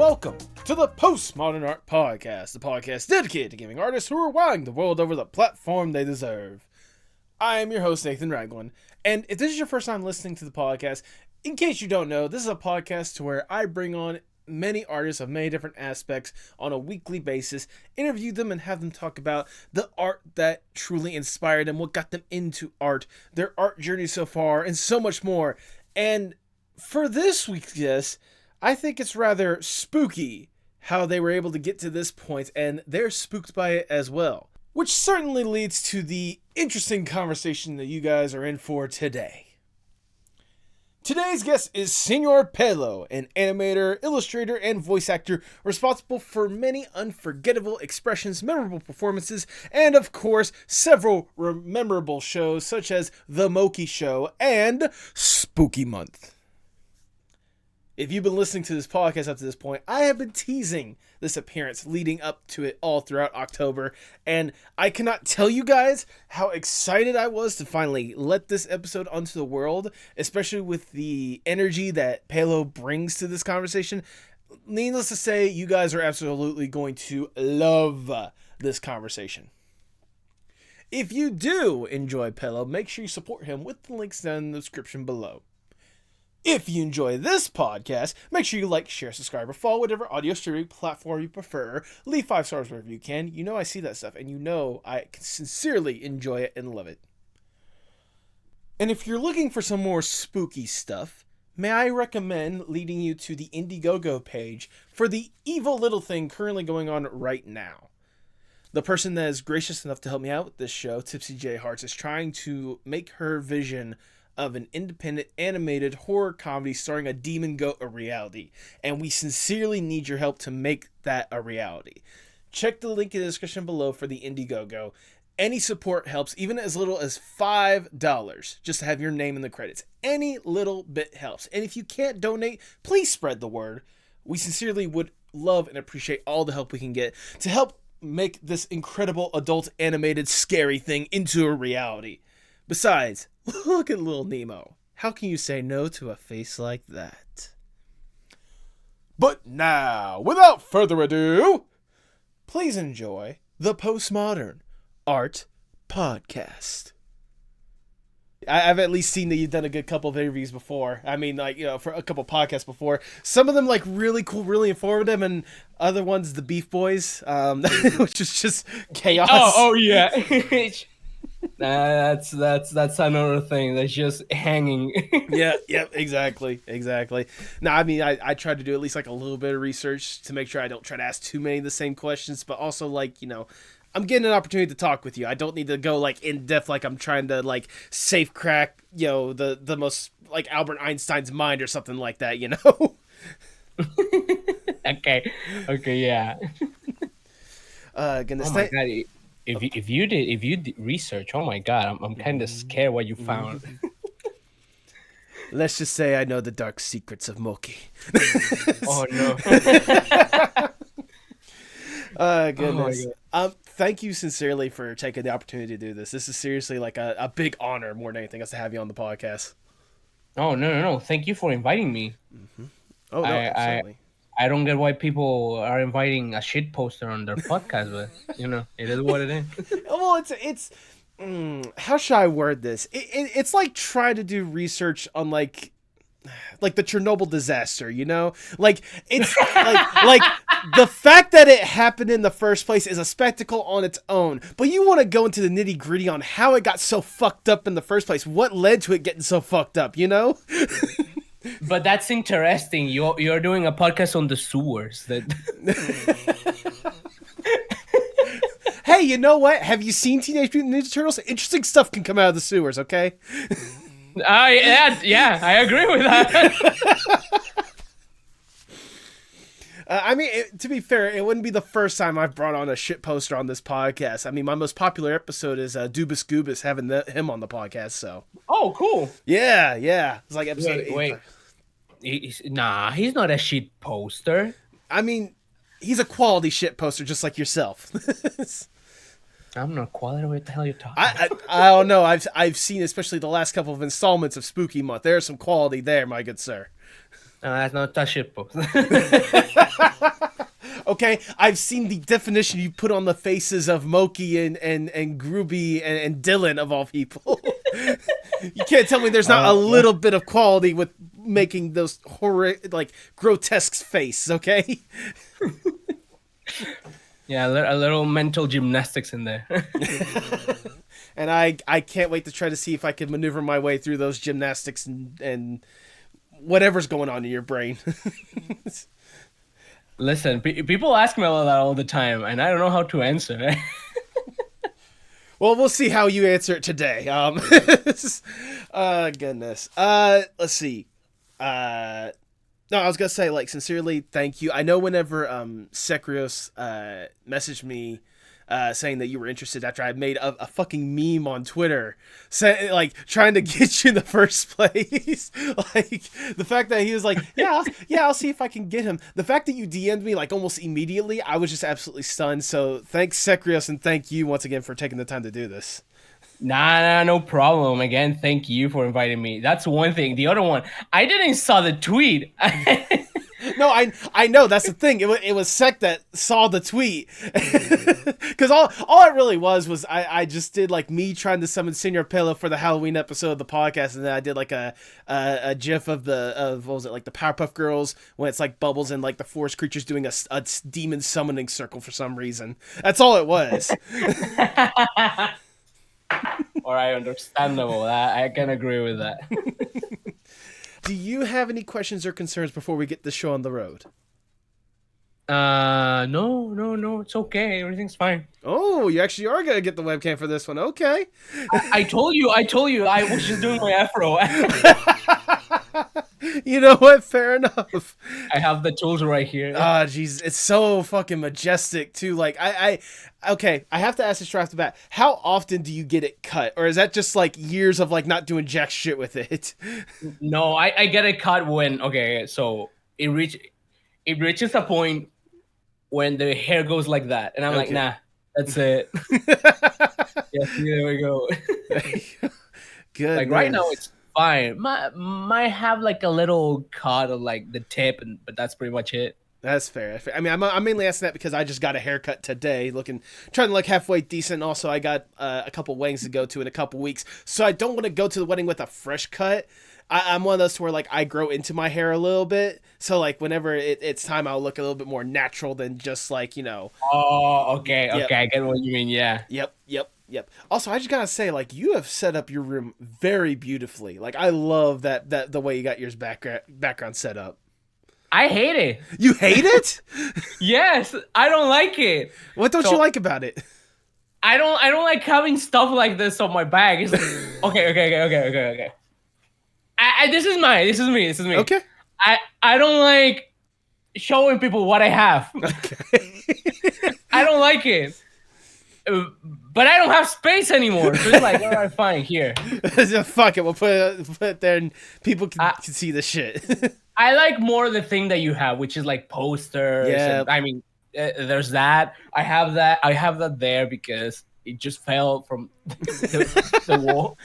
Welcome to the Postmodern Art Podcast, the podcast dedicated to giving artists who are wowing the world over the platform they deserve. I am your host, Nathan Ragland, and if this is your first time listening to the podcast, in case you don't know, this is a podcast to where I bring on many artists of many different aspects on a weekly basis, interview them, and have them talk about the art that truly inspired them, what got them into art, their art journey so far, and so much more. And for this week's guest, I think it's rather spooky how they were able to get to this point, and they're spooked by it as well. Which certainly leads to the interesting conversation that you guys are in for today. Today's guest is Sr Pelo, an animator, illustrator, and voice actor responsible for many unforgettable expressions, memorable performances, and of course, several memorable shows such as The Mokey Show and Spooky Month. If you've been listening to this podcast up to this point, I have been teasing this appearance leading up to it all throughout October, and I cannot tell you guys how excited I was to finally let this episode onto the world, especially with the energy that Pelo brings to this conversation. Needless to say, you guys are absolutely going to love this conversation. If you do enjoy Pelo, make sure you support him with the links down in the description below. If you enjoy this podcast, make sure you like, share, subscribe, or follow whatever audio streaming platform you prefer. Leave 5 stars wherever you can. You know I see that stuff, and you know I sincerely enjoy it and love it. And if you're looking for some more spooky stuff, may I recommend leading you to the Indiegogo page for the evil little thing currently going on right now. The person that is gracious enough to help me out with this show, Tipsy J Hearts, is trying to make her vision of an independent animated horror comedy starring a demon goat a reality, and we sincerely need your help to make that a reality. Check the link in the description below for the Indiegogo. Any support helps, even as little as $5, just to have your name in the credits. Any little bit helps, and if you can't donate, please spread the word. We sincerely would love and appreciate all the help we can get to help make this incredible adult animated scary thing into a reality. Besides, look at Lil Nemo. How can you say no to a face like that? But now, without further ado, please enjoy the Postmodern Art Podcast. I've at least seen that you've done a good couple of interviews before. I mean, like, you know, for a couple of podcasts before. Some of them, like, really cool, really informative, and other ones, the Beef Boys, which is just chaos. Oh yeah. That's another thing that's just hanging. Yeah, exactly. Now, I mean, I try to do at least like a little bit of research to make sure I don't try to ask too many of the same questions, but also, like, you know, I'm getting an opportunity to talk with you. I don't need to go like in depth like I'm trying to like safe crack, you know, the most like Albert Einstein's mind or something like that, you know. Okay, yeah. Goodness, oh my God. If you did research, oh my God, I'm kind of scared what you found. Let's just say I know the dark secrets of Mokey. Oh no. Goodness. Thank you sincerely for taking the opportunity to do this. This is seriously like a big honor more than anything else to have you on the podcast. Oh no. Thank you for inviting me. Mm-hmm. Oh no, absolutely. I don't get why people are inviting a shit poster on their podcast, but you know, it is what it is. Well, it's how should I word this? It's like trying to do research on like the Chernobyl disaster, you know? Like it's like the fact that it happened in the first place is a spectacle on its own. But you want to go into the nitty-gritty on how it got so fucked up in the first place. What led to it getting so fucked up, you know? But that's interesting. You're doing a podcast on the sewers. Hey, you know what? Have you seen Teenage Mutant Ninja Turtles? Interesting stuff can come out of the sewers, okay? Yeah, I agree with that. I mean, to be fair, it wouldn't be the first time I've brought on a shit poster on this podcast. I mean, my most popular episode is Dubus Goobus having him on the podcast, so. Oh, cool. Yeah. It's like episode 8. Wait. He's not a shit poster. I mean, he's a quality shit poster just like yourself. I'm not quality. What the hell are you talking I don't know. I've seen especially the last couple of installments of Spooky Month. There's some quality there, my good sir. No, that's not a shit post. Okay, I've seen the definition you put on the faces of Mokey and Groovy and Dylan of all people. You can't tell me there's not a little bit of quality with making those like grotesque face, okay? Yeah, a little mental gymnastics in there. And I can't wait to try to see if I can maneuver my way through those gymnastics and whatever's going on in your brain. Listen, people ask me about that all the time, and I don't know how to answer. Well, we'll see how you answer it today. Goodness. Let's see. No, I was gonna say, like, sincerely, thank you. I know whenever Sekrios messaged me saying that you were interested after I made a fucking meme on Twitter, like trying to get you in the first place. Like the fact that he was like, yeah, I'll see if I can get him. The fact that you DM'd me like almost immediately, I was just absolutely stunned. So thanks, Sekrios, and thank you once again for taking the time to do this. Nah, no problem. Again, thank you for inviting me. That's one thing. The other one, I didn't saw the tweet. No, I know that's the thing. It was Sek that saw the tweet, because all it really was I just did like me trying to summon Sr Pelo for the Halloween episode of the podcast, and then I did like a GIF of what was it, like the Powerpuff Girls when it's like Bubbles and like the forest creatures doing a demon summoning circle for some reason. That's all it was. All right, understandable. I can agree with that. Do you have any questions or concerns before we get the show on the road? No, it's okay. Everything's fine. Oh, you actually are gonna get the webcam for this one. Okay. I told you. I was just doing my afro. You know what? Fair enough. I have the tools right here. Ah, jeez, it's so fucking majestic too. Like okay, I have to ask this right off the bat. How often do you get it cut, or is that just like years of like not doing jack shit with it? No, I get it cut when so it reaches a point when the hair goes like that, and I'm like, nah, that's it. Yes, there we go. Good. Like right now, it's fine. Might have like a little cut of like the tip, but that's pretty much it. That's fair. I mean, I'm mainly asking that because I just got a haircut today, trying to look halfway decent. Also, I got a couple weddings to go to in a couple weeks, so I don't want to go to the wedding with a fresh cut. I'm one of those where like I grow into my hair a little bit, so like whenever it's time, I'll look a little bit more natural than just like, you know. Oh, okay, Yep. I get what you mean. Yeah. Yep. Also, I just gotta say, like, you have set up your room very beautifully. Like, I love that the way you got yours background set up. I hate it. You hate it? Yes, I don't like it. What don't you like about it? I don't like having stuff like this on my bag. It's okay. This is me. Okay. I don't like showing people what I have. Okay. I don't like it. But I don't have space anymore. So it's like, all right, fine, here. Fuck it, we'll put it there and people can see the shit. I like more the thing that you have, which is like posters. Yeah. I mean, there's that. I have that there because it just fell from the wall.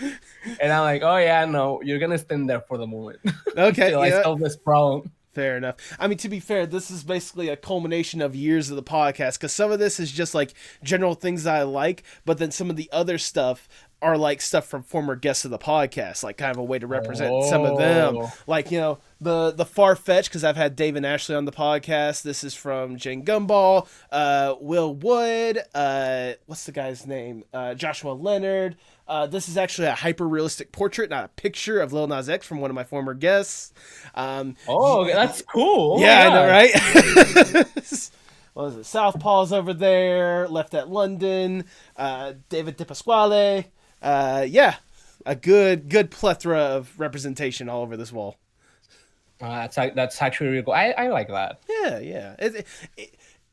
And I'm like, oh yeah, no, you're gonna stand there for the moment. Okay. Till I solve this problem. Fair enough. I mean, to be fair, this is basically a culmination of years of the podcast, because some of this is just like general things that I like, but then some of the other stuff are like stuff from former guests of the podcast, like kind of a way to represent some of them. Like, you know, the Far-Fetched, because I've had Dave and Ashley on the podcast. This is from Jane Gumball, Will Wood, what's the guy's name? Joshua Leonard. This is actually a hyper-realistic portrait, not a picture, of Lil Nas X from one of my former guests. That's cool. Yeah, I know, right? What was it? Southpaw's over there, Left at London, David DePasquale. Yeah, a good plethora of representation all over this wall. That's actually really cool. I like that. Yeah.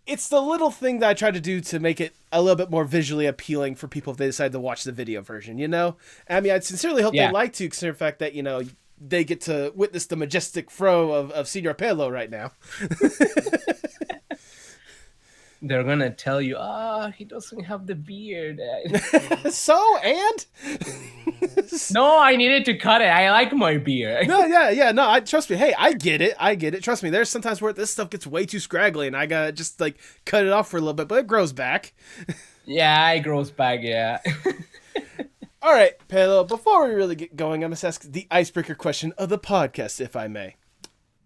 It's the little thing that I try to do to make it a little bit more visually appealing for people if they decide to watch the video version, you know? I mean, I sincerely hope they like to, considering the fact that, you know, they get to witness the majestic fro of Sr Pelo right now. They're gonna tell you, he doesn't have the beard. So, and? No, I needed to cut it. I like my beer. No, yeah, no. Trust me. Hey, I get it. Trust me. There's sometimes where this stuff gets way too scraggly, and I gotta just like cut it off for a little bit, but it grows back. Yeah, it grows back. Yeah. All right, Pelo. Before we really get going, I must ask the icebreaker question of the podcast, if I may.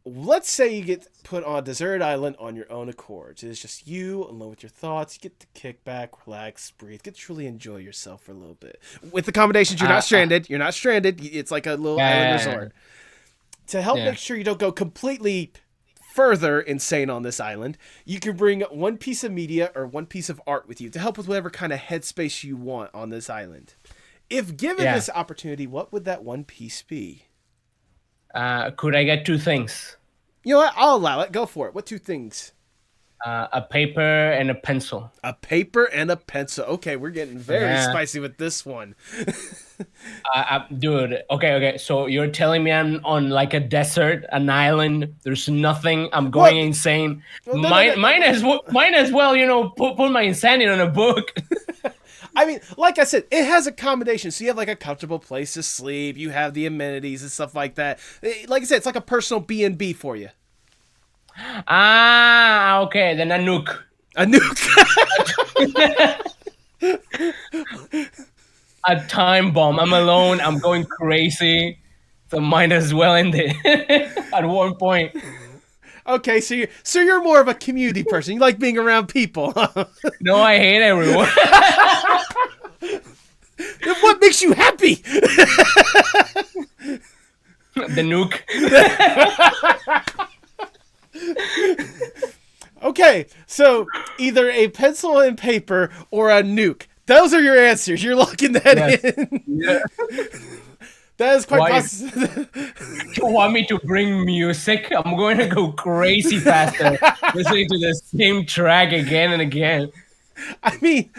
Let's say you get put on a deserted island on your own accord. It's just you alone with your thoughts. You get to kick back, relax, breathe, get to truly enjoy yourself for a little bit. With accommodations, you're not stranded. You're not stranded. It's like a little island resort. To help make sure you don't go completely further insane on this island, you can bring one piece of media or one piece of art with you to help with whatever kind of headspace you want on this island. If given this opportunity, what would that one piece be? Could I get two things? You know what? I'll allow it. Go for it. What two things? A paper and a pencil. A paper and a pencil. Okay, we're getting very spicy with this one. Dude, okay. So you're telling me I'm on like a desert, an island. There's nothing. I'm going insane. Well, Mine as well. You know, put my insanity on a book. I mean, like I said, it has accommodations. So you have like a comfortable place to sleep. You have the amenities and stuff like that. Like I said, it's like a personal B&B for you. Ah, okay. Then a nuke. A nuke. A time bomb. I'm alone. I'm going crazy. So might as well end it at one point. Okay, so you're more of a community person. You like being around people. No, I hate everyone. What makes you happy? The nuke. Okay, so either a pencil and paper or a nuke. Those are your answers. You're locking that in. Yeah. That is quite possible. You want me to bring music? I'm going to go crazy faster listening to the same track again and again. I mean,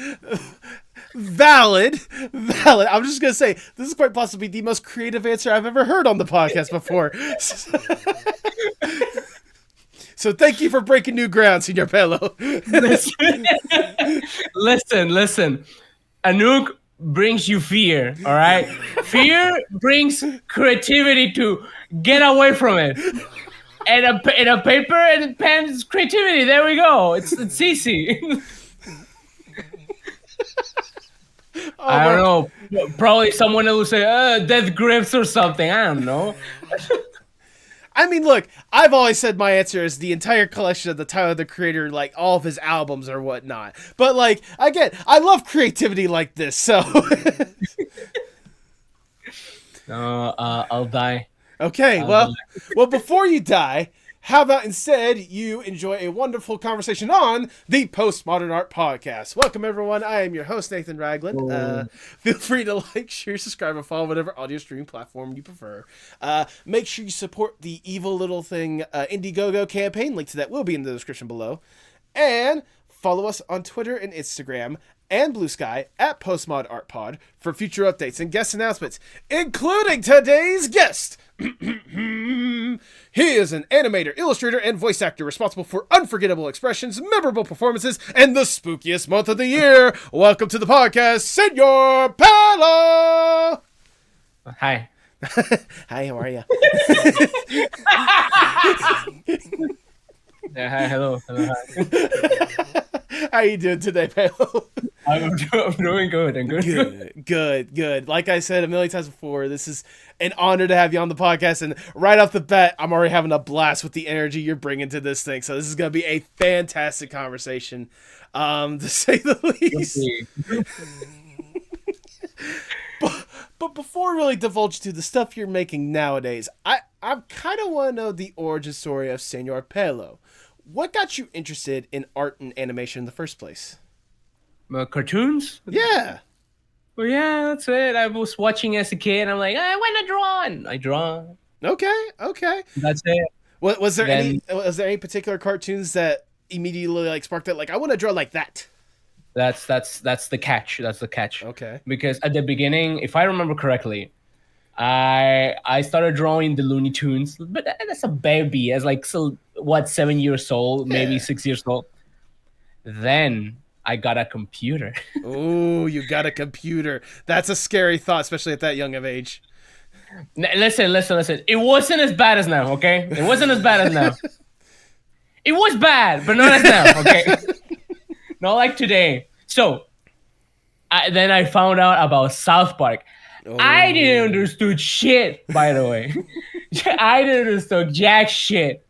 valid. I'm just going to say, this is quite possibly the most creative answer I've ever heard on the podcast before. So thank you for breaking new ground, Sr Pelo. Listen. A nuke brings you fear, all right? Fear brings creativity to get away from it. And a paper and pen's creativity. There we go. It's easy. I don't know. Probably someone will say, death grips or something. I don't know. I mean, look, I've always said my answer is the entire collection of the Tyler, the Creator, like all of his albums or whatnot. But like, again, I love creativity like this, so. I'll die. Okay, well, before you die, how about instead you enjoy a wonderful conversation on the Postmodern Art Podcast. Welcome, everyone. I am your host, Nathan Ragland. Feel free to like, share, subscribe, and follow whatever audio streaming platform you prefer. Make sure you support the Evil Little Thing Indiegogo campaign. Link to that will be in the description below. And follow us on Twitter and Instagram and Blue Sky at PostmodArtPod for future updates and guest announcements, including today's guest. He is an animator, illustrator, and voice actor responsible for unforgettable expressions, memorable performances, and the spookiest month of the year. Welcome to the podcast, Sr Pelo! Hi. Hi, how are you? Yeah, hi, hello, hi. How you doing today, Pelo? I'm doing good. I'm Good. Like I said a million times before, this is an honor to have you on the podcast, and right off the bat, I'm already having a blast with the energy you're bringing to this thing. So this is going to be a fantastic conversation, to say the least. But before we really divulge to the stuff you're making nowadays, I kind of want to know the origin story of Sr Pelo. What got you interested in art and animation in the first place? Cartoons? Yeah. Well, yeah, that's it. I was watching as a kid, and I'm like, I want to draw, and I draw. Okay. That's it. Was there any particular cartoons that immediately like sparked that? Like, I want to draw like that. That's the catch. That's the catch. Okay. Because at the beginning, if I remember correctly, I started drawing the Looney Tunes, but that's a baby, as like 7 years old, maybe 6 years old. Then I got a computer. Oh, you got a computer. That's a scary thought, especially at that young of age. Listen. It wasn't as bad as now, okay? It wasn't as bad as now. It was bad, but not as now, okay? Not like today. So, then I found out about South Park. Oh. I didn't understood shit, by the way. I didn't understand jack shit.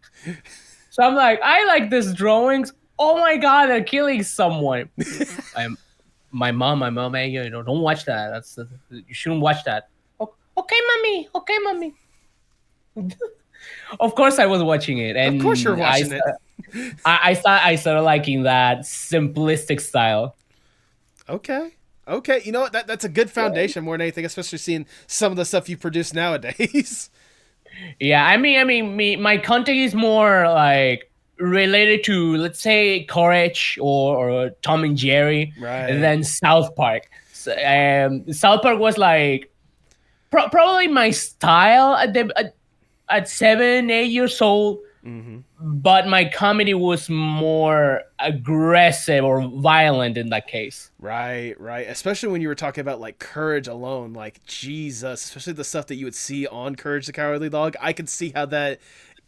So I'm like, I like these drawings. Oh my god, they're killing someone. My mom, hey, you know, don't watch that. You shouldn't watch that. Okay, mommy. Of course, I was watching it, and of course you're watching it. I started liking that simplistic style. Okay, you know what? That's a good foundation more than anything, especially seeing some of the stuff you produce nowadays. Yeah, I mean, my content is more like related to, let's say, Courage or Tom and Jerry, right? Than South Park. So, South Park was like probably my style at 7, 8 years old. Mm-hmm. But my comedy was more aggressive or violent in that case. Right. Especially when you were talking about like Courage alone, like Jesus, especially the stuff that you would see on Courage the Cowardly Dog. I can see how that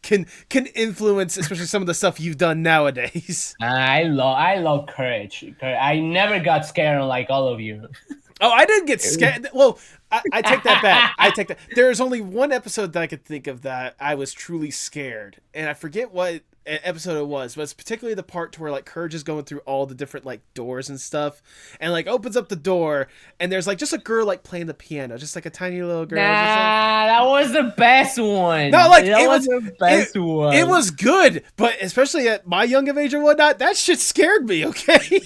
can influence, especially some of the stuff you've done nowadays. I love Courage. I never got scared like all of you. Oh, I didn't get scared. Well, I take that back. There's only one episode that I could think of that I was truly scared, and I forget what episode it was, but it's particularly the part to where like Courage is going through all the different like doors and stuff, and like opens up the door, and there's like just a girl like playing the piano, just like a tiny little girl. That was the best one. No, like that was the best one. It was good, but especially at my young of age and whatnot, that shit scared me. Okay.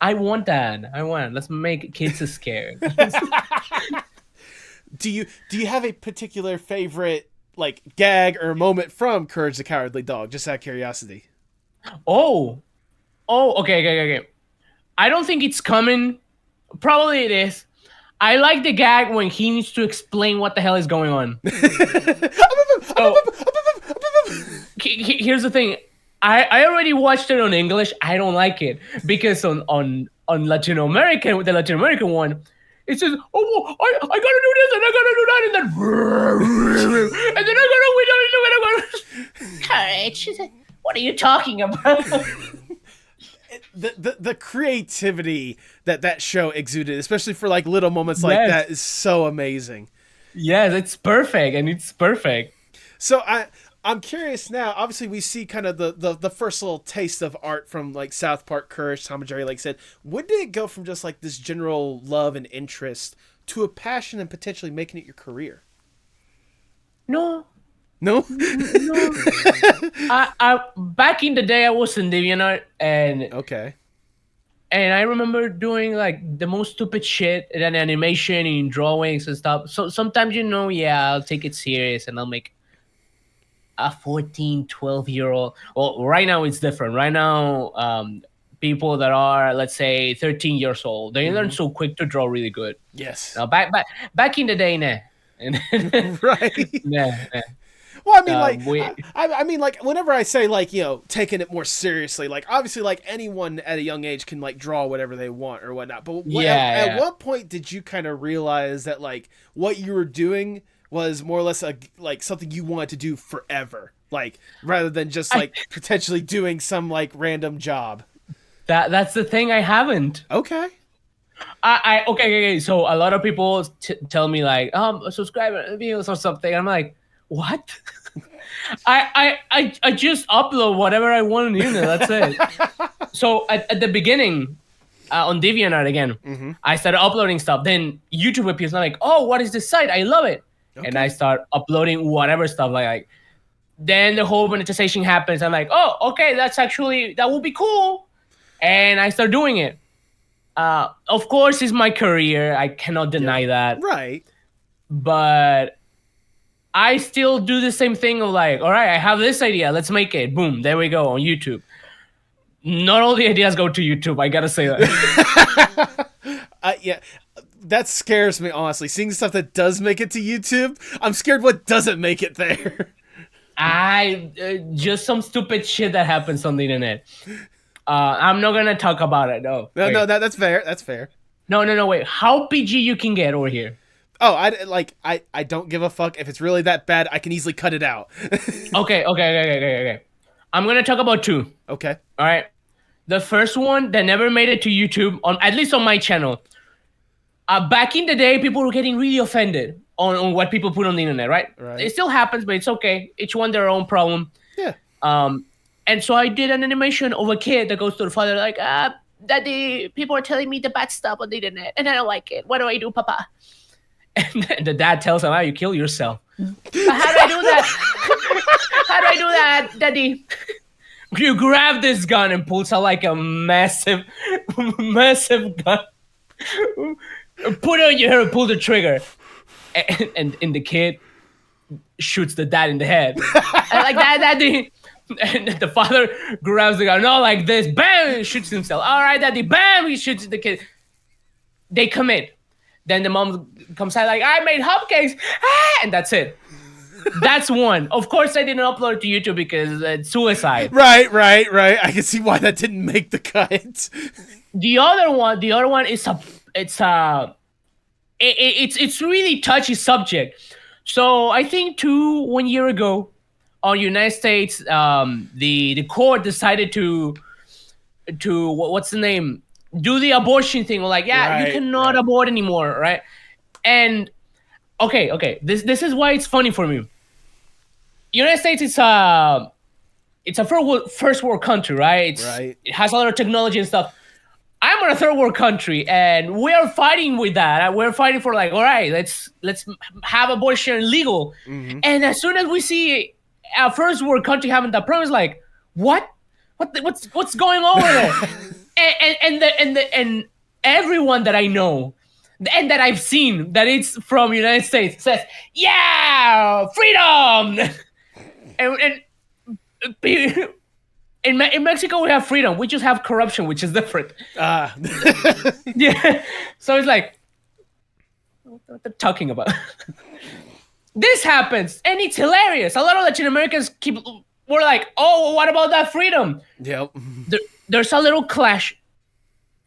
I want that. Let's make kids scared. Do you have a particular favorite like gag or moment from Courage the Cowardly Dog? Just out of curiosity. Oh, okay. I don't think it's coming. Probably it is. I like the gag when he needs to explain what the hell is going on. So, here's the thing. I already watched it on English. I don't like it because on Latin American, with the Latin American one, it says, "Oh, I gotta do this and I gotta do that and then and then I gotta Courage." What are you talking about? The creativity that show exuded, especially for like little moments like that, is so amazing. Yes, it's perfect. So I'm curious now. Obviously, we see kind of the first little taste of art from like South Park, Courage, Tom and Jerry. Like I said, when did it go from just like this general love and interest to a passion and potentially making it your career? No. I back in the day, I was in DeviantArt, and I remember doing like the most stupid shit in animation, in drawings and stuff. So sometimes, I'll take it serious and I'll make a 14, 12-year-old. Well, right now it's different. Right now, people that are, let's say, 13 years old, they learn so quick to draw really good. Yes. Now, back in the day, nah. Right. Nah. Well, I mean, like, whenever I say, like, taking it more seriously, like, obviously, like, anyone at a young age can, like, draw whatever they want or whatnot. But at what point did you kind of realize that, like, what you were doing was more or less like something you wanted to do forever, like rather than just like potentially doing some like random job? That's the thing. I haven't. Okay. Okay. So a lot of people tell me like, subscriber videos or something. I'm like, what? I just upload whatever I want on the internet. That's it. So at the beginning, on DeviantArt again, I started uploading stuff. Then YouTube appears. And I'm like, oh, what is this site? I love it. Okay. And I start uploading whatever stuff like. Then the whole monetization happens. I'm like, oh, okay, that will be cool. And I start doing it. Of course, it's my career. I cannot deny that. Right. But I still do the same thing of like, all right, I have this idea. Let's make it. Boom. There we go on YouTube. Not all the ideas go to YouTube. I got to say that. Yeah. That scares me, honestly. Seeing stuff that does make it to YouTube, I'm scared what doesn't make it there. Just some stupid shit that happens on the internet. I'm not gonna talk about it. No, that's fair. That's fair. No. Wait, how PG you can get over here? Oh, I don't give a fuck if it's really that bad. I can easily cut it out. Okay. I'm gonna talk about 2. Okay. All right. The first one that never made it to YouTube, at least on my channel. Back in the day, people were getting really offended on what people put on the internet, right? It still happens, but it's okay. Each one their own problem. Yeah. And so I did an animation of a kid that goes to the father like, Daddy, people are telling me the bad stuff on the internet, and I don't like it. What do I do, Papa? And the dad tells him, you kill yourself. How do I do that? How do I do that, Daddy? You grab this gun and pulls out like a massive gun. Put it on your head and pull the trigger. And the kid shoots the dad in the head. And like that, Daddy. And the father grabs the gun, like this, bam, and shoots himself. All right, Daddy, bam, he shoots the kid. They commit. Then the mom comes out like, I made hotcakes, and that's it. That's one. Of course, I didn't upload it to YouTube because it's suicide. Right. I can see why that didn't make the cut. The other one is it's really touchy subject. So I think 1 year ago, on United States, the court decided to what's the name? Do the abortion thing. Like, you cannot abort anymore, right? And okay. This is why it's funny for me. United States it's a first world country, right? It has a lot of technology and stuff. I'm in a third world country, and we're fighting with that. We're fighting for like, all right, let's have abortion legal. Mm-hmm. And as soon as we see a first world country having that problem, it's like, what's going on over there? and everyone that I know and that I've seen that it's from United States says, yeah, freedom. and in Mexico we have freedom. We just have corruption, which is different. Yeah. So it's like, what they're talking about. This happens, and it's hilarious. A lot of Latin Americans we're like, oh, what about that freedom? Yep. There's a little clash.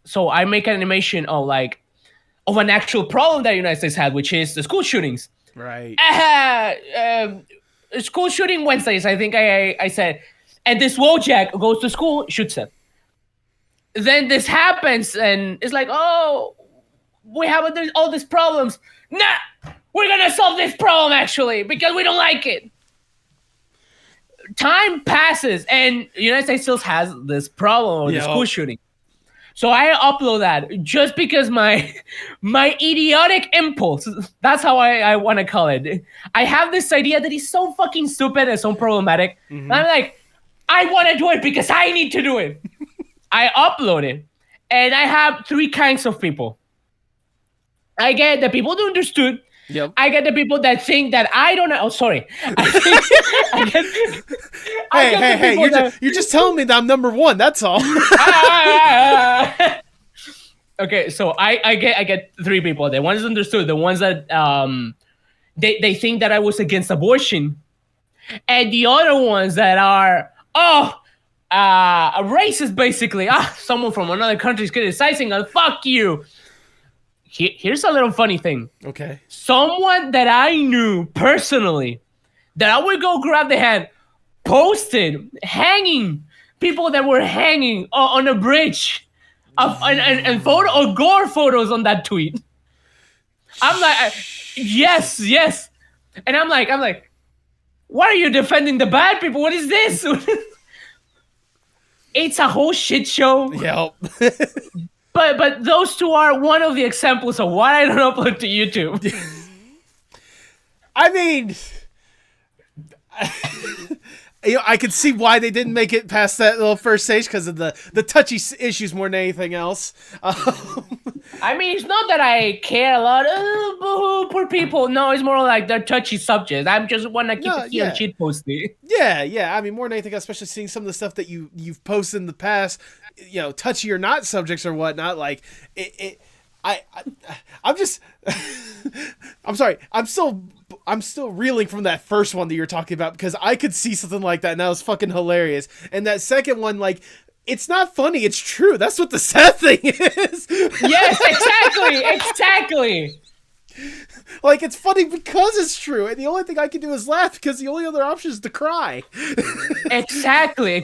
So I make an animation of an actual problem that the United States had, which is the school shootings. Right. School shooting Wednesdays, I think I said. And this Wojak goes to school, shoots him. Then this happens, and it's like, oh, we have all these problems. Nah, we're going to solve this problem, actually, because we don't like it. Time passes, and the United States still has this problem with the school shooting. So I upload that just because my idiotic impulse, that's how I want to call it. I have this idea that is so fucking stupid and so problematic. Mm-hmm. And I'm like, I want to do it because I need to do it. I upload it, and I have 3 kinds of people. I get the people who understood. Yep. I get the people that think that I don't know. Oh, sorry. Hey! You're just telling me that I'm number 1. That's all. Okay, so I get 3 people. The ones that understood, the ones that they think that I was against abortion, and the other ones that are a racist, basically. Someone from another country is criticizing us. Fuck you. Here's a little funny thing. Okay. Someone that I knew personally, that I would go grab the hand, posted hanging people that were hanging on a bridge, and gore photos on that tweet. I'm like, yes, and I'm like, why are you defending the bad people? What is this? It's a whole shit show. Yep. But those 2 are one of the examples of why I don't upload to YouTube. I mean, I could see why they didn't make it past that little first stage because of the touchy issues more than anything else. I mean, it's not that I care a lot. Oh, boo-hoo, poor people. No, it's more like the touchy subject. I just want to keep it on cheat posting. Yeah. I mean, more than anything, especially seeing some of the stuff that you've posted in the past, touchy or not subjects or whatnot. Like I'm just, I'm sorry. I'm still reeling from that first one that you're talking about because I could see something like that and that was fucking hilarious. And that second one, like, it's not funny. It's true. That's what the sad thing is. Yes, exactly. Like, it's funny because it's true, and the only thing I can do is laugh because the only other option is to cry. Exactly.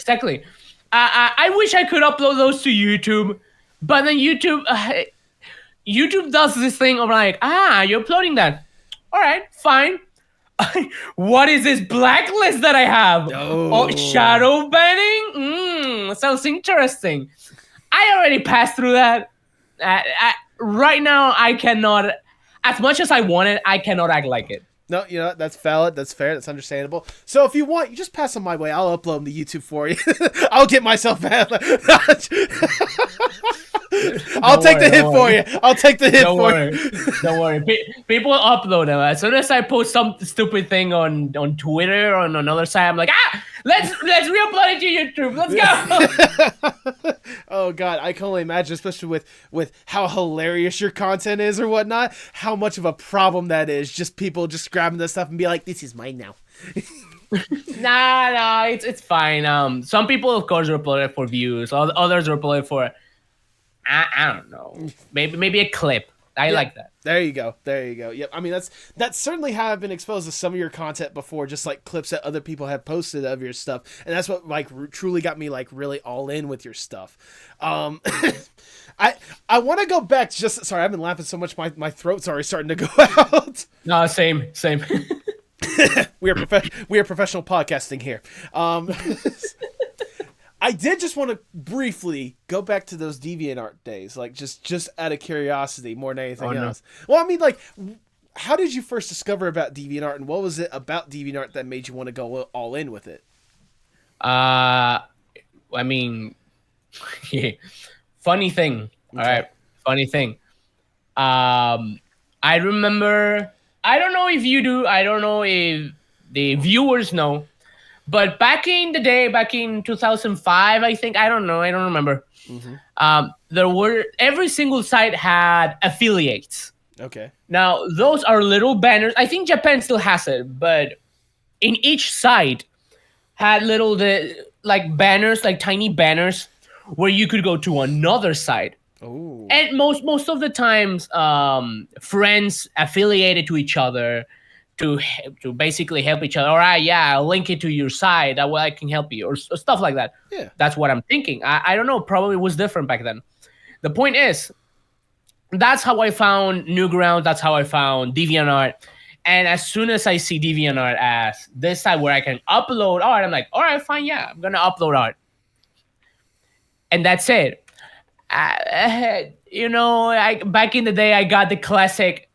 I wish I could upload those to YouTube, but then YouTube does this thing of like, you're uploading that. All right, fine. What is this blacklist that I have? Oh, shadow banning? Sounds interesting. I already passed through that. Right now, I cannot, as much as I want it, I cannot act like it. No, you know, that's valid. That's fair. That's understandable. So if you want, you just pass them my way. I'll upload them to YouTube for you. I'll get myself bad. I'll take the hit for you. I'll take the hit for you. Don't worry. People upload them. As soon as I post some stupid thing on Twitter or on another site, I'm like, let's re-upload it to YouTube. Let's go. Oh God, I can only imagine, especially with how hilarious your content is or whatnot, how much of a problem that is. Just people just grabbing this stuff and be like, this is mine now. Nah, it's fine. Some people, of course, are uploading for views. Others are uploading for, I don't know, maybe a clip. I like that. There you go. Yep. I mean, that's certainly how I've been exposed to some of your content before, just like clips that other people have posted of your stuff, and that's what like truly got me like really all in with your stuff. I want to go back. Sorry, I've been laughing so much, my throat's already starting to go out. No, same. We are professional podcasting here. I did just want to briefly go back to those DeviantArt days, like just out of curiosity more than anything else. Well, I mean, like, how did you first discover about DeviantArt, and what was it about DeviantArt that made you want to go all in with it? I mean, funny thing. Okay. All right, funny thing. I remember. I don't know if you do. I don't know if the viewers know. But back in the day, back in 2005, I think, I don't know, I don't remember. Mm-hmm. Every single site had affiliates. Okay. Now, those are little banners. I think Japan still has it, but in each site had banners, like tiny banners, where you could go to another site. Ooh. And most of the times, friends affiliated to each other to basically help each other. All right, yeah, I'll link it to your site. That way I can help you, or stuff like that. Yeah. That's what I'm thinking. I don't know. Probably was different back then. The point is, that's how I found Newgrounds. That's how I found DeviantArt. And as soon as I see DeviantArt as this site where I can upload art, I'm like, all right, fine, yeah, I'm going to upload art. And that's it. Back in the day, I got the classic,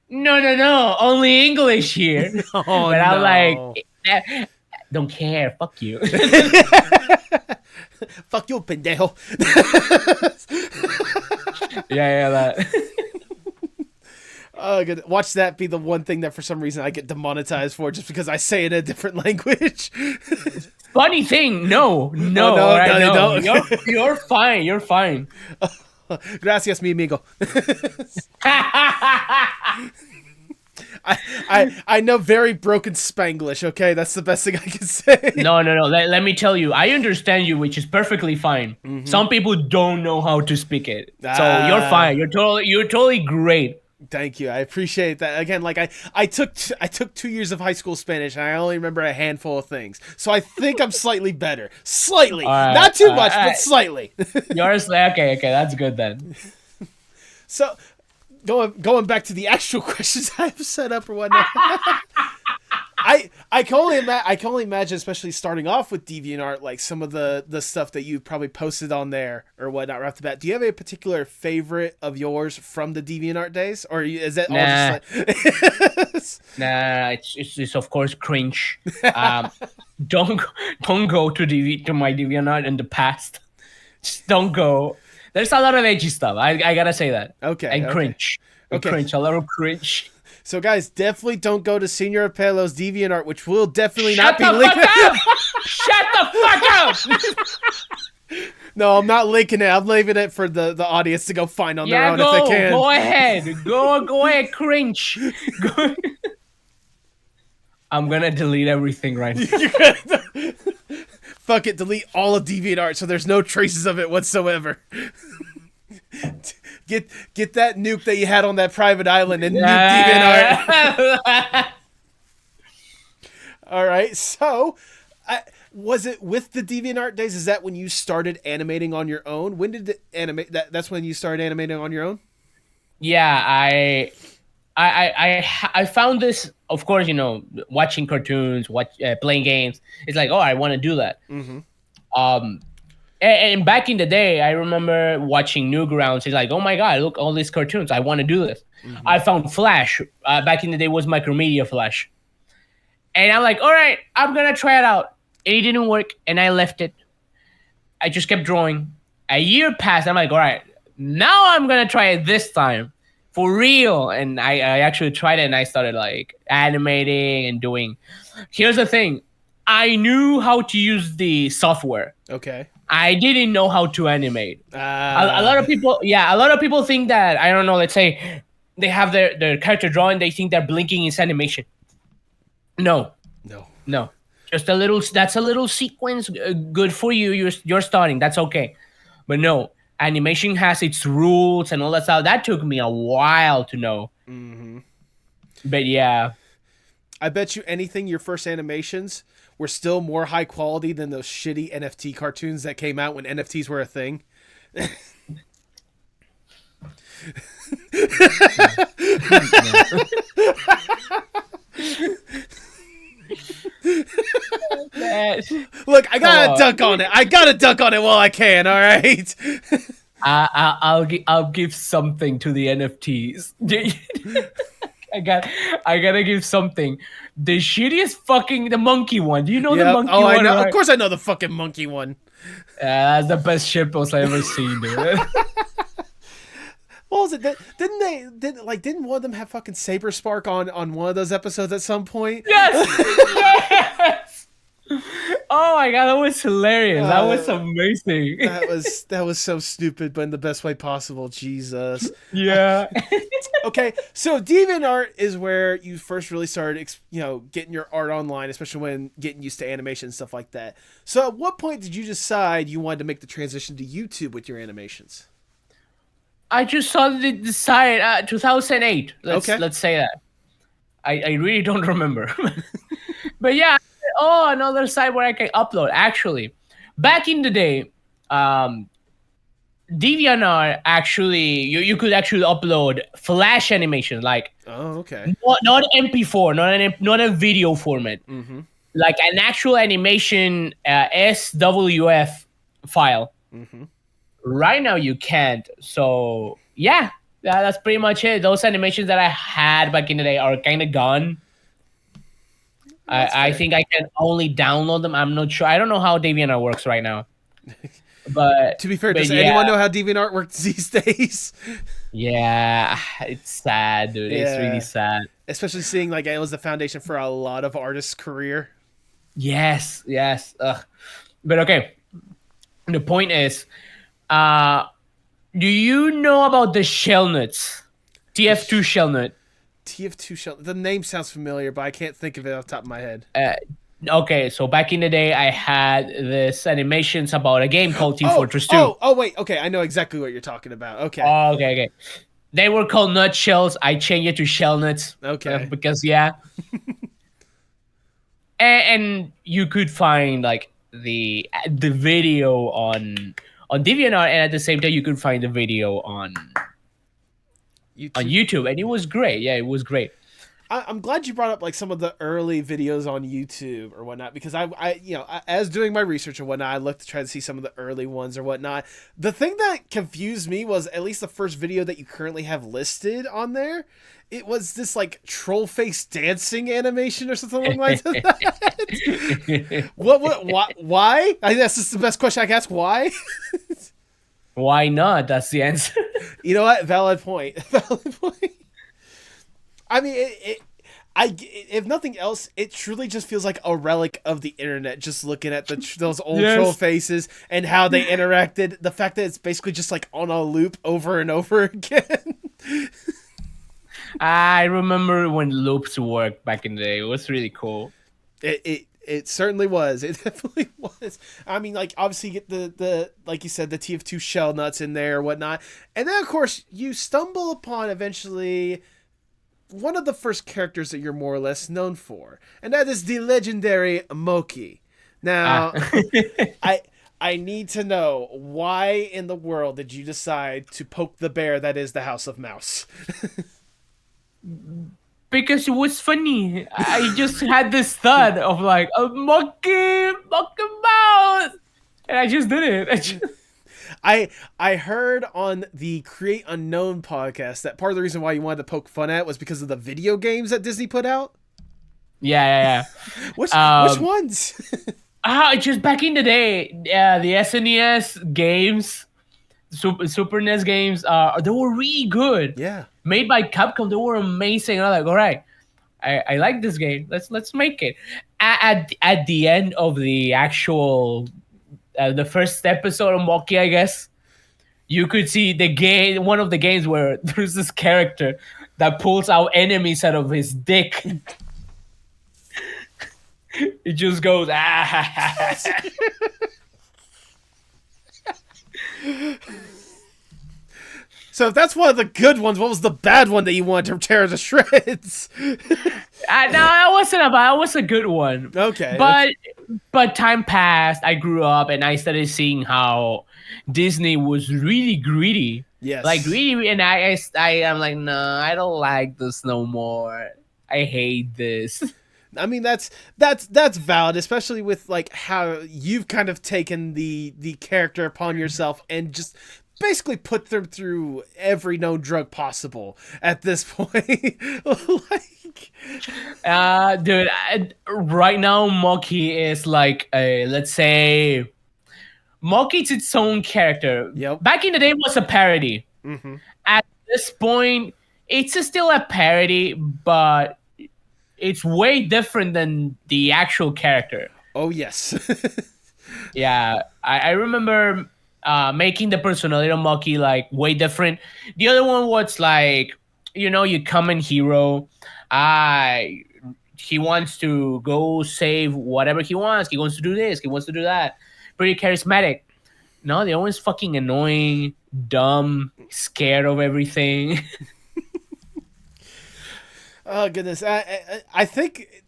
no, only English here. Oh, but I'm like, don't care, fuck you. Fuck you, pendejo. yeah, that. Oh, good. Watch that be the one thing that for some reason I get demonetized for, just because I say it in a different language. Funny thing, no. You're fine. You're fine. Gracias, mi amigo. I know very broken Spanglish, okay? That's the best thing I can say. No. Let me tell you, I understand you, which is perfectly fine. Mm-hmm. Some people don't know how to speak it. So you're fine. You're totally great. Thank you. I appreciate that. Again, like I took 2 years of high school Spanish, and I only remember a handful of things. So I think I'm slightly better. Slightly. Right, not too much, but slightly. Yours, okay, that's good then. So going back to the actual questions I've set up or whatnot. I can only imagine, especially starting off with DeviantArt, like some of the stuff that you probably posted on there or whatnot right off the bat. Do you have a particular favorite of yours from the DeviantArt days, or is that all just like? Nah, it's of course cringe. Don't go to my DeviantArt in the past. Just don't go. There's a lot of edgy stuff. I gotta say that. Okay. And cringe. Okay. Cringe. A lot of cringe. So, guys, definitely don't go to Sr Pelo's DeviantArt, which will definitely not be linked. Shut the fuck up! No, I'm not linking it. I'm leaving it for the audience to go find on their own if they can. Go ahead. Go ahead, cringe. I'm gonna delete everything right now. fuck it, delete all of DeviantArt so there's no traces of it whatsoever. Get that nuke that you had on that private island and nuke DeviantArt. All right, so was it with the DeviantArt days? Is that when you started animating on your own? When did it animate? That's when you started animating on your own? Yeah, I found this, of course, you know, watching cartoons, playing games. It's like, oh, I want to do that. Mm-hmm. And back in the day, I remember watching Newgrounds. It's like, oh my god, look, all these cartoons. I want to do this. Mm-hmm. I found Flash. Back in the day, was Micromedia Flash. And I'm like, all right, I'm going to try it out. It didn't work, and I left it. I just kept drawing. A year passed. I'm like, all right, now I'm going to try it this time. For real. And I actually tried it, and I started like animating and doing. Here's the thing. I knew how to use the software. Okay. I didn't know how to animate. A lot of people think that, I don't know, let's say they have their character drawing, they think that blinking is animation. No. Just that's a little sequence, good for you. You're starting. That's okay. But no, animation has its rules and all that stuff. That took me a while to know. Mm-hmm. But yeah. I bet you anything your first animations were still more high quality than those shitty NFT cartoons that came out when NFTs were a thing. Look, I gotta dunk on it. I gotta dunk on it while I can. All right. I'll give something to the NFTs. I gotta give something. The shittiest the monkey one. Do you know the monkey one? I know. Right? Of course I know the fucking monkey one. That's the best shitpost I ever seen, dude. What was it? Didn't one of them have fucking Saber Spark on one of those episodes at some point? Yes. Oh my god, that was hilarious. That was amazing. That was so stupid, but in the best way possible. Jesus. Yeah. Okay, so DeviantArt is where you first really started, getting your art online, especially when getting used to animation and stuff like that. So, at what point did you decide you wanted to make the transition to YouTube with your animations? I just saw the decide 2008. Let's say that. I really don't remember. But yeah, another site where I can upload. Actually, back in the day, DeviantArt actually you could actually upload Flash animation, like not MP4, not a video format, like an actual animation SWF file. Mm-hmm. Right now you can't. So yeah, that's pretty much it. Those animations that I had back in the day are kind of gone. I think I can only download them. I'm not sure. I don't know how DeviantArt works right now. But to be fair, does anyone know how DeviantArt works these days? Yeah, it's sad, dude. Yeah. It's really sad. Especially seeing like it was the foundation for a lot of artists' career. Yes. But okay, the point is, do you know about the shellnuts? TF2 shellnut. TF2 shellnut. The name sounds familiar, but I can't think of it off the top of my head. Okay, so back in the day, I had this animations about a game called Team Fortress 2. Oh, wait. Okay, I know exactly what you're talking about. Okay. Oh, okay. They were called nutshells. I changed it to shellnuts. Okay. Because, yeah. and you could find, like, the video on DeviantArt, and at the same time, you could find the video on YouTube. And it was great. Yeah, it was great. I'm glad you brought up like some of the early videos on YouTube or whatnot, because I as doing my research and whatnot, I looked to try to see some of the early ones or whatnot. The thing that confused me was at least the first video that you currently have listed on there. It was this like troll face dancing animation or something like that. Why? I think that's just the best question I can ask. Why? Why not? That's the answer. You know what? Valid point. I mean, if nothing else, it truly just feels like a relic of the internet. Just looking at those old troll faces and how they interacted. The fact that it's basically just like on a loop over and over again. I remember when loops worked back in the day. It was really cool. It It certainly was. It definitely was. I mean, like, obviously you get the like you said, the TF2 shell nuts in there or whatnot. And then, of course, you stumble upon eventually one of the first characters that you're more or less known for. And that is the legendary Mokey. Now, I need to know, why in the world did you decide to poke the bear that is the House of Mouse? Because it was funny. I just had this thought of like a monkey mouse, and I just did it. I heard on the Create Unknown podcast that part of the reason why you wanted to poke fun at was because of the video games that Disney put out. Yeah. Which ones? Just back in the day, the SNES games, Super NES games, they were really good. Yeah. Made by Capcom, they were amazing. And I'm like, all right, I like this game. Let's make it. At the end of the actual, the first episode of Mokey, I guess, you could see the game. One of the games where there's this character that pulls out enemies out of his dick. It just goes So if that's one of the good ones, what was the bad one that you wanted to tear to shreds? No, that wasn't a bad. That was a good one. Okay. But time passed. I grew up and I started seeing how Disney was really greedy. Yes. Like greedy, and I am like, no, I don't like this no more. I hate this. I mean, that's valid, especially with like how you've kind of taken the character upon yourself and just basically put them through every known drug possible at this point. Like, dude, right now Mokey is like let's say Mokey's its own character. Yep. Back in the day, it was a parody. Mm-hmm. At this point, it's still a parody, but it's way different than the actual character. Oh yes. Yeah, I remember making the personality of Mokey like way different. The other one was like, you common hero. He wants to go save whatever he wants. He wants to do this. He wants to do that. Pretty charismatic. No, the other one's fucking annoying, dumb, scared of everything. Oh goodness. I think,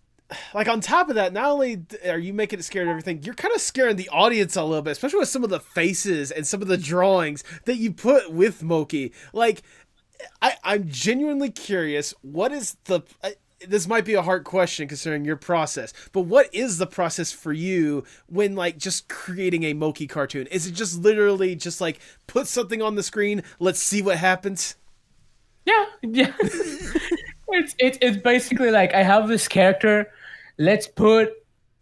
like, on top of that, not only are you making it scared of everything, you're kind of scaring the audience a little bit, especially with some of the faces and some of the drawings that you put with Mokey. Like, I'm genuinely curious, what is the... this might be a hard question considering your process, but what is the process for you when, like, just creating a Mokey cartoon? Is it just literally just, like, put something on the screen, let's see what happens? Yeah. It's basically like, I have this character. Let's put...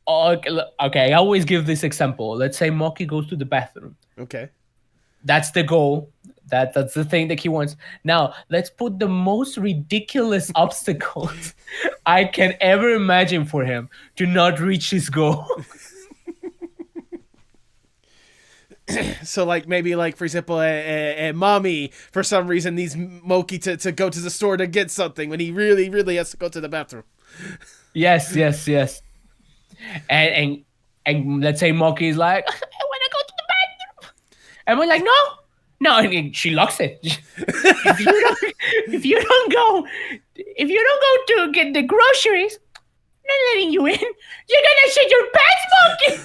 Okay, I always give this example. Let's say Mokey goes to the bathroom. Okay. That's the goal. That's the thing that he wants. Now, let's put the most ridiculous obstacles I can ever imagine for him to not reach his goal. So, like, maybe, like, for example, a mommy, for some reason, needs Mokey to go to the store to get something when he really, really has to go to the bathroom. Yes. And let's say Mokey's like, I want to go to the bathroom. And we're like, no, and she locks it. If you don't go to get the groceries, I'm not letting you in. You're gonna shit your pants, Mokey.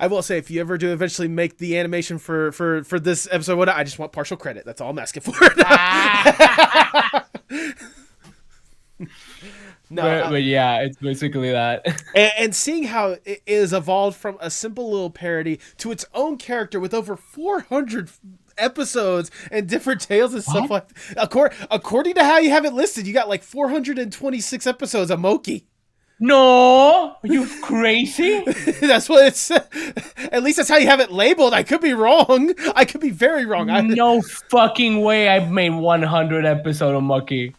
I will say, if you ever do eventually make the animation for this episode, I just want partial credit. That's all I'm asking for. No, but yeah, it's basically that. And seeing how it is evolved from a simple little parody to its own character with over 400 episodes and different tales and stuff like that. According to how you have it listed, you got like 426 episodes of Mokey. No, are you crazy? That's what it's. At least that's how you have it labeled. I could be wrong. I could be very wrong. No fucking way I've made 100 episodes of Mokey.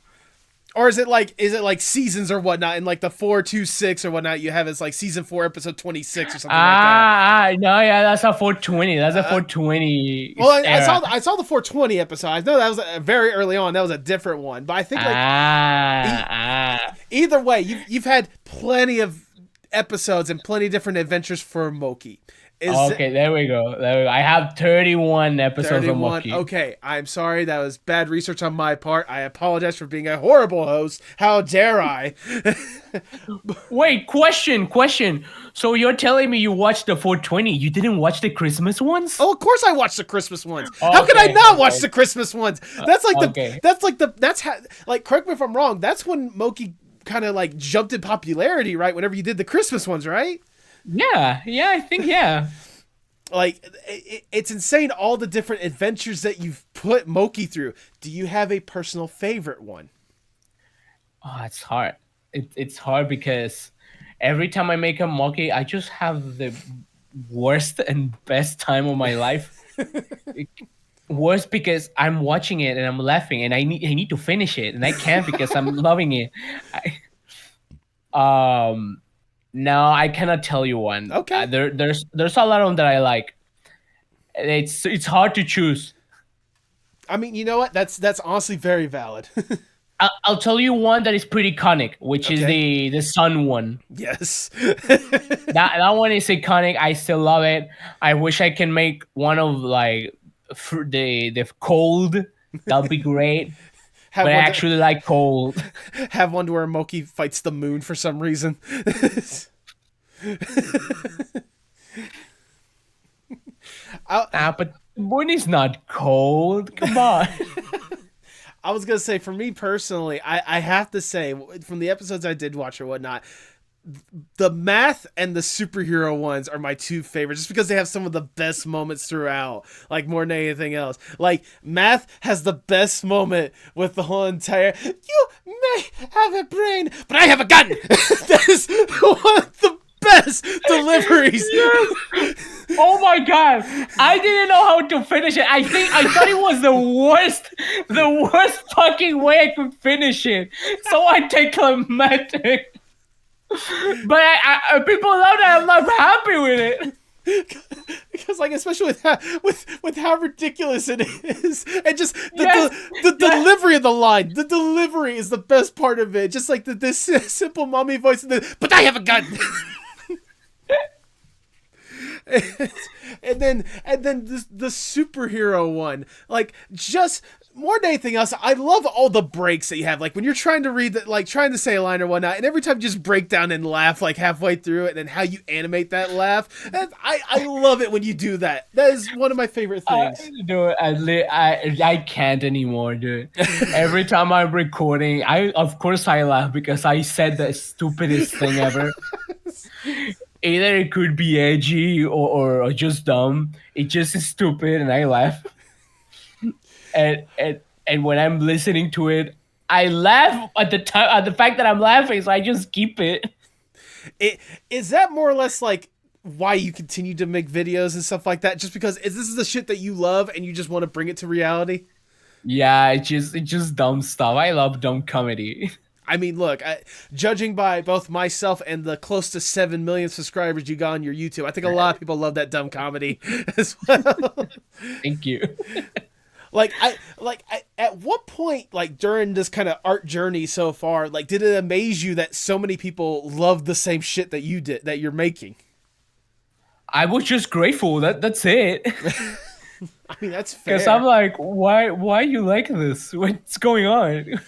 Or is it like seasons or whatnot? And like the 426 or whatnot, you have it's like season 4, episode 26 or something like that. No, yeah, that's a 420. That's a 420. Well, era. I saw the 420 episode. I know that was very early on. That was a different one. But I think like either way, you've had plenty of episodes and plenty of different adventures for Mokey. Okay, there we go. I have 31 episodes of Mokey. Okay, I'm sorry. That was bad research on my part. I apologize for being a horrible host. How dare I? Wait, question. So you're telling me you watched the 420? You didn't watch the Christmas ones? Oh, of course I watched the Christmas ones. How could I not watch the Christmas ones? That's correct me if I'm wrong. That's when Mokey kind of like jumped in popularity, right? Whenever you did the Christmas ones, right? Yeah, I think, yeah. Like, it's insane all the different adventures that you've put Mokey through. Do you have a personal favorite one? Oh, it's hard. It's hard because every time I make a Mokey, I just have the worst and best time of my life. Worst because I'm watching it and I'm laughing and I need to finish it and I can't because I'm loving it. No, I cannot tell you one. Okay. There's a lot of them that I like. It's hard to choose. I mean, you know what? That's honestly very valid. I'll tell you one that is pretty iconic, which is the sun one. Yes. that one is iconic. I still love it. I wish I can make one of like the cold. That'd be great. But I actually like cold. Have one where Mokey fights the moon for some reason. But the moon is not cold. Come on. I was going to say, for me personally, I have to say, from the episodes I did watch or whatnot, the math and the superhero ones are my two favorites just because they have some of the best moments throughout, like more than anything else. Like, math has the best moment with the whole entire, you may have a brain, but I have a gun. That is one of the best deliveries. Yes. Oh my god, I didn't know how to finish it. I thought it was the worst fucking way I could finish it. So I take climatic. But people love that. I'm not happy with it because, like, especially with how ridiculous it is, and just the delivery of the line. The delivery is the best part of it. Just like this simple mommy voice, but I have a gun. and then the superhero one, like, just more than anything else, I love all the breaks that you have. Like when you're trying to read that, like trying to say a line or whatnot, and every time you just break down and laugh like halfway through it, and then how you animate that laugh. And I love it when you do that. That is one of my favorite things. I can't anymore, dude. Every time I'm recording, of course I laugh because I said the stupidest thing ever. Either it could be edgy or just dumb. It just is stupid, and I laugh. And when I'm listening to it, I laugh at the fact that I'm laughing, so I just keep it. Is that more or less like why you continue to make videos and stuff like that? Just because this is the shit that you love and you just want to bring it to reality? Yeah, it's just dumb stuff. I love dumb comedy. I mean, look, judging by both myself and the close to 7 million subscribers you got on your YouTube, I think a lot of people love that dumb comedy as well. Thank you. At what point, like during this kind of art journey so far, like did it amaze you that so many people love the same shit that you did, that you're making? I was just grateful. That's it. I mean, that's fair. Because I'm like, why you like this? What's going on?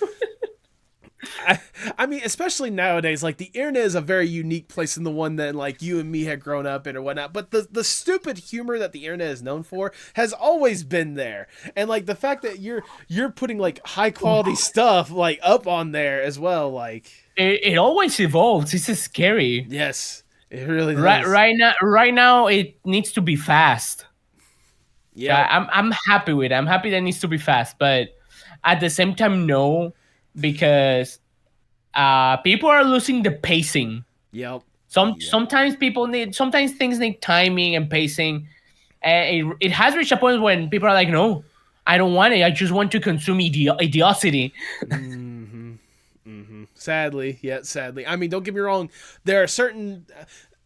I mean, especially nowadays, like the internet is a very unique place in the one that like you and me had grown up in or whatnot. But the stupid humor that the internet is known for has always been there. And like the fact that you're putting like high quality stuff like up on there as well, like it always evolves. This is scary. Yes, it really does. Right now, it needs to be fast. Yeah, I'm happy with it. I'm happy that it needs to be fast, but at the same time, no. Because people are losing the pacing. Yep. Sometimes things need timing and pacing. And it has reached a point when people are like, no, I don't want it. I just want to consume idiocy. Mm-hmm. Sadly. I mean, don't get me wrong. There are certain...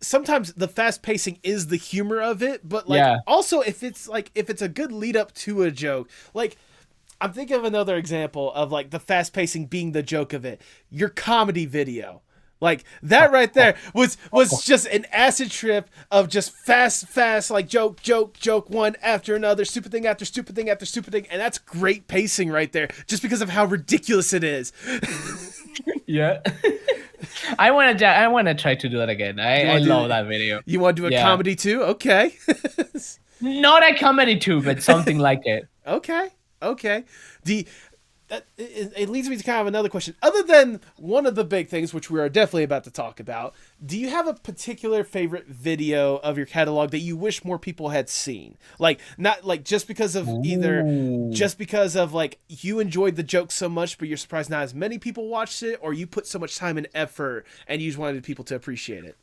Sometimes the fast pacing is the humor of it, but like also if it's a good lead up to a joke, like I'm thinking of another example of like the fast pacing being the joke of it. Your comedy video. Like that right there was just an acid trip of just fast, like joke, one after another, stupid thing after stupid thing after stupid thing. And that's great pacing right there just because of how ridiculous it is. Yeah. I want to try to do that again. I love that video. You want to do a comedy too? Okay. Not a comedy too, but something like it. Okay. It leads me to kind of another question. Other than one of the big things, which we are definitely about to talk about, do you have a particular favorite video of your catalog that you wish more people had seen? Like, not like just because of like you enjoyed the joke so much, but you're surprised not as many people watched it, or you put so much time and effort and you just wanted people to appreciate it?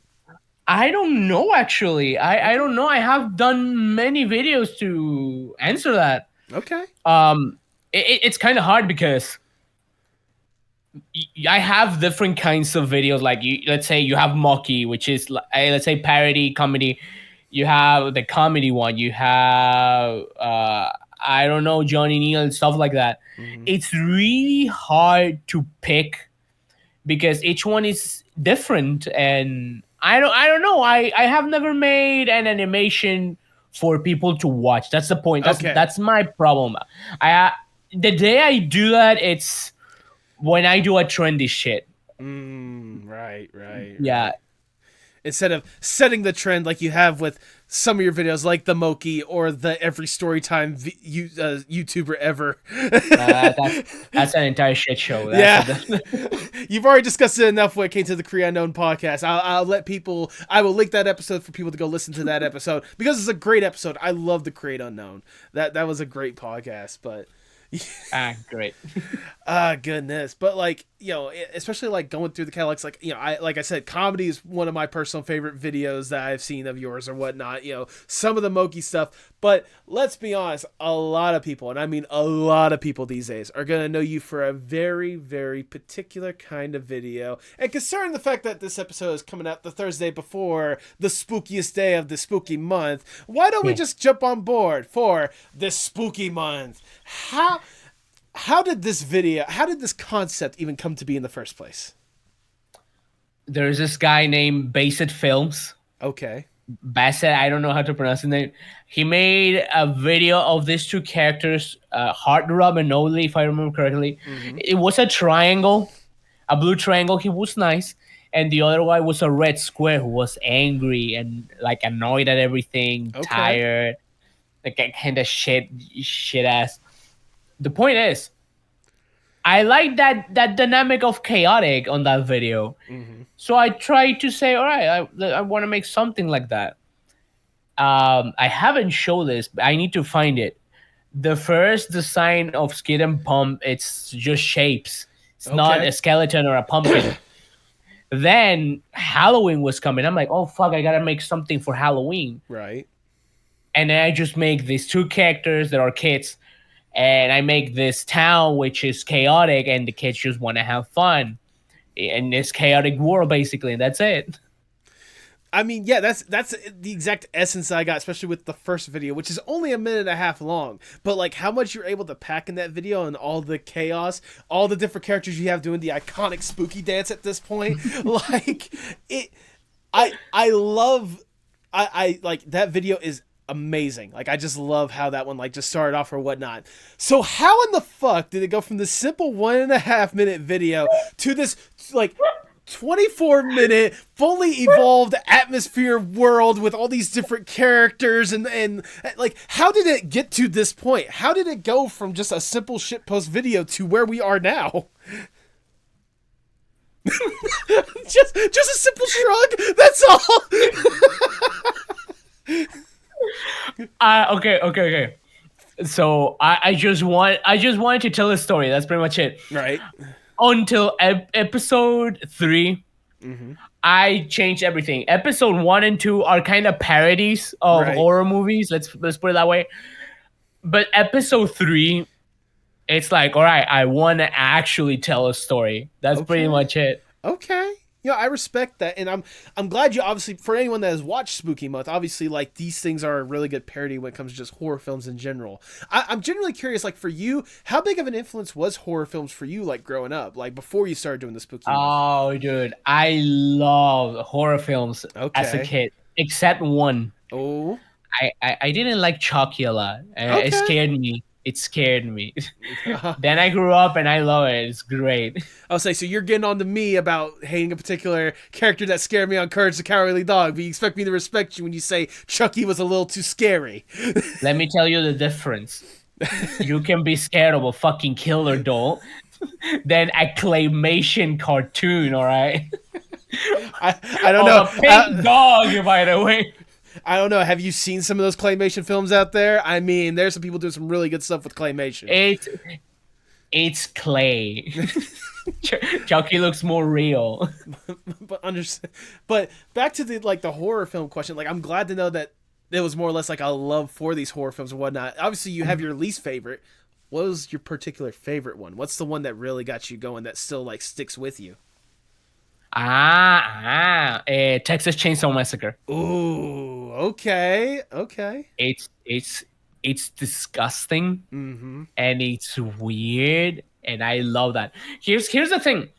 I don't know, actually. I don't know. I have done many videos to answer that. Okay. It's kind of hard because I have different kinds of videos. Like let's say you have Mokey, which is let's say parody comedy. You have the comedy one. You have I don't know, Johnny Neal and stuff like that. It's really hard to pick because each one is different, and I don't know. I have never made an animation for people to watch. That's the point. That's my problem. The day I do that, it's when I do a trendy shit. Right. Yeah. Right. Instead of setting the trend like you have with some of your videos, like the Mokey or the every storytime YouTuber ever. That's an entire shit show. You've already discussed it enough when it came to the Korea Unknown podcast. I will link that episode for people to go listen to that episode because it's a great episode. I love the Korea Unknown. That was a great podcast, but... Great. Goodness. But like, you know, especially like going through the catalogs, like, you know, I said, comedy is one of my personal favorite videos that I've seen of yours or whatnot, you know, some of the Mokey stuff. But let's be honest, a lot of people, and I mean a lot of people these days, are going to know you for a very, very particular kind of video. And considering the fact that this episode is coming out the Thursday before the spookiest day of the spooky month, why don't we just jump on board for this spooky month? How did this concept even come to be in the first place? There's this guy named Bassett Films. Okay. Bassett, I don't know how to pronounce his name. He made a video of these two characters, Heartthrob and Noli, if I remember correctly. It was a triangle, a blue triangle. He was nice. And the other one was a red square who was angry and like annoyed at everything, tired, like a kind of shit ass. The point is, I like that dynamic of chaotic on that video. So I tried to say, all right, I want to make something like that. I haven't shown this, but I need to find it. The first design of Skid and Pump, it's just shapes. It's not a skeleton or a pumpkin. Then Halloween was coming. I'm like, oh, fuck, I got to make something for Halloween. Right. And then I just make these two characters that are kids. And I make this town, which is chaotic, and the kids just want to have fun in this chaotic world, basically, and that's it. I mean, yeah, that's the exact essence I got, especially with the first video, which is only 1.5 minutes long. But like, how much you're able to pack in that video and all the chaos, all the different characters you have doing the iconic spooky dance at this point, like it. I love like that video is amazing. Like, I just love how that one like just started off or whatnot. So how in the fuck did it go from this simple 1.5 minute video to this like 24-minute fully evolved atmosphere world with all these different characters and like, how did it get to this point? How did it go from just a simple shitpost video to where we are now? just a simple shrug, that's all. Okay. So I just wanted to tell a story. That's pretty much it. Right. Until episode 3, I changed everything. Episode 1 and 2 are kind of parodies of horror movies. Let's put it that way. But episode 3 It's like, all right, I want to actually tell a story. That's pretty much it. Okay. You know, I respect that, and I'm glad you obviously, for anyone that has watched Spooky Month, obviously like these things are a really good parody when it comes to just horror films in general. I'm genuinely curious, like for you, how big of an influence was horror films for you, like growing up, like before you started doing the Spooky Month? Oh, dude, I love horror films as a Okay. kid, except one. Oh. I didn't like Chucky a lot. It Okay. scared me. It scared me. Then I grew up and I love it. It's great. I'll say, so you're getting on to me about hating a particular character that scared me on Courage the Cowardly Dog, but you expect me to respect you when you say Chucky was a little too scary. Let me tell you the difference. You can be scared of a fucking killer doll than a claymation cartoon, all right? I don't know. A pink dog, by the way. I don't know. Have you seen some of those claymation films out there? I mean, there's some people doing some really good stuff with claymation. It's clay. Chucky looks more real. But back to the horror film question. Like, I'm glad to know that it was more or less like a love for these horror films and whatnot. Obviously, you have your least favorite. What was your particular favorite one? What's the one that really got you going that still like sticks with you? Texas Chainsaw Massacre. Ooh, okay. It's disgusting, Mm-hmm. and it's weird, and I love that. Here's the thing.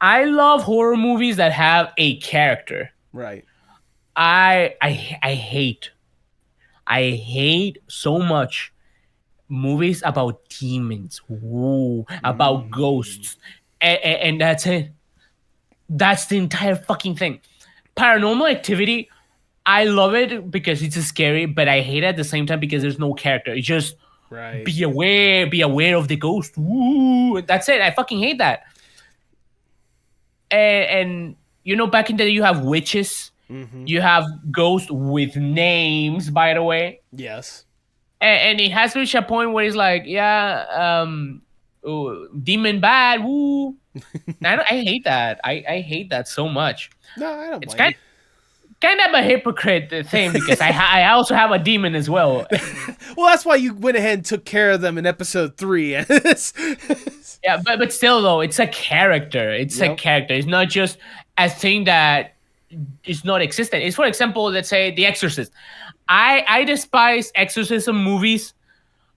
I love horror movies that have a character. Right. I hate so much movies about demons, about ghosts, and that's it. That's the entire fucking thing. Paranormal Activity, I love it because it's scary, but I hate it at the same time because there's no character. It's just Right. be aware of the ghost. Ooh, that's it. I fucking hate that. And you know, back in the day, you have witches. Mm-hmm. You have ghosts with names, by the way. Yes. And it has reached a point where it's like, yeah, demon bad. Woo. I hate that. I hate that so much. No, I don't It's blame kind of a hypocrite thing because I also have a demon as well. Well, that's why you went ahead and took care of them in episode 3. Yeah, but still though, it's a character. It's a character. It's not just a thing that is not existent. It's, for example, let's say The Exorcist. I despise exorcism movies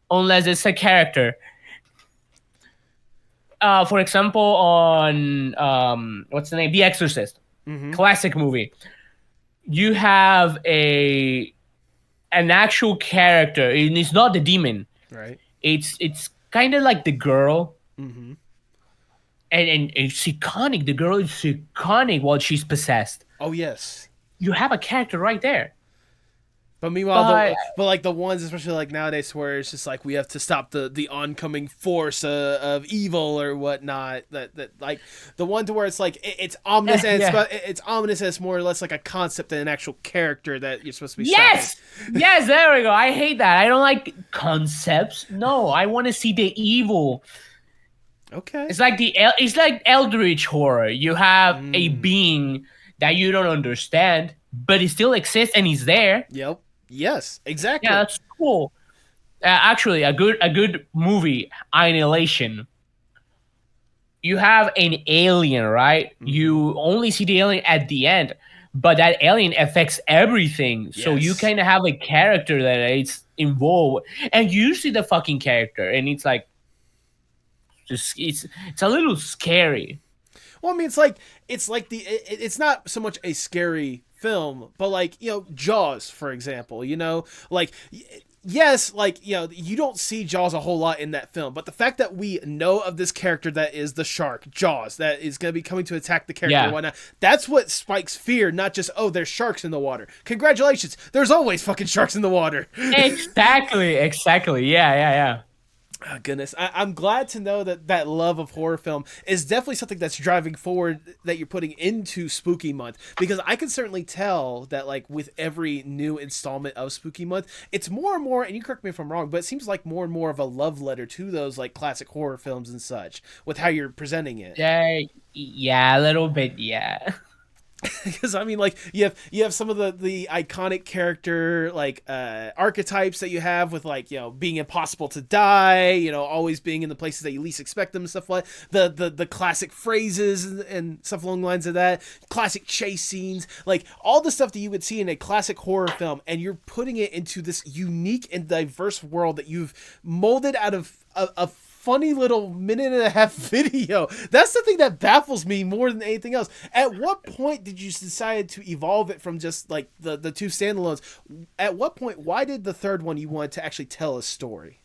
unless it's a character. For example, on what's the name? The Exorcist, classic movie. You have an actual character, and it's not the demon. Right. It's kind of like the girl, Mm-hmm. and it's iconic. The girl is iconic while she's possessed. Oh yes. You have a character right there. But meanwhile, but like the ones, especially like nowadays, where it's just like we have to stop the oncoming force of evil or whatnot. That like the one to where it's like it's ominous and it's ominous, and it's more or less like a concept than an actual character that you're supposed to be. Yes, stopping. yes, there we go. I hate that. I don't like concepts. No, I want to see the evil. Okay. It's like Eldritch horror. You have a being that you don't understand, but it still exists and he's there. Yep. Yes, exactly. Yeah, that's cool. Actually, a good movie, Annihilation. You have an alien, right? Mm-hmm. You only see the alien at the end, but that alien affects everything. Yes. So you kind of have a character that is involved, and you see the fucking character, and it's like, just it's a little scary. Well, I mean, it's not so much a scary film, but like, you know, Jaws, for example, you know, like, yes, like, you know, you don't see Jaws a whole lot in that film, but the fact that we know of this character that is the shark, Jaws, that is going to be coming to attack the character and whatnot, that's what spikes fear, not just, oh, there's sharks in the water. Congratulations, there's always fucking sharks in the water. Exactly. Yeah. Oh, goodness. I'm glad to know that love of horror film is definitely something that's driving forward, that you're putting into Spooky Month, because I can certainly tell that, like, with every new installment of Spooky Month, it's more and more, and you correct me if I'm wrong, but it seems like more and more of a love letter to those, like, classic horror films and such, with how you're presenting it. Yeah, a little bit, yeah. Because I mean, like you have some of the iconic character like archetypes that you have with like being impossible to die, always being in the places that you least expect them and stuff like the classic phrases and stuff along the lines of that, classic chase scenes, like all the stuff that you would see in a classic horror film, and you're putting it into this unique and diverse world that you've molded out of a funny little minute and a half video. That's the thing that baffles me more than anything else. At what point did you decide to evolve it from just like the two standalones? At what point, why did the third one you wanted to actually tell a story?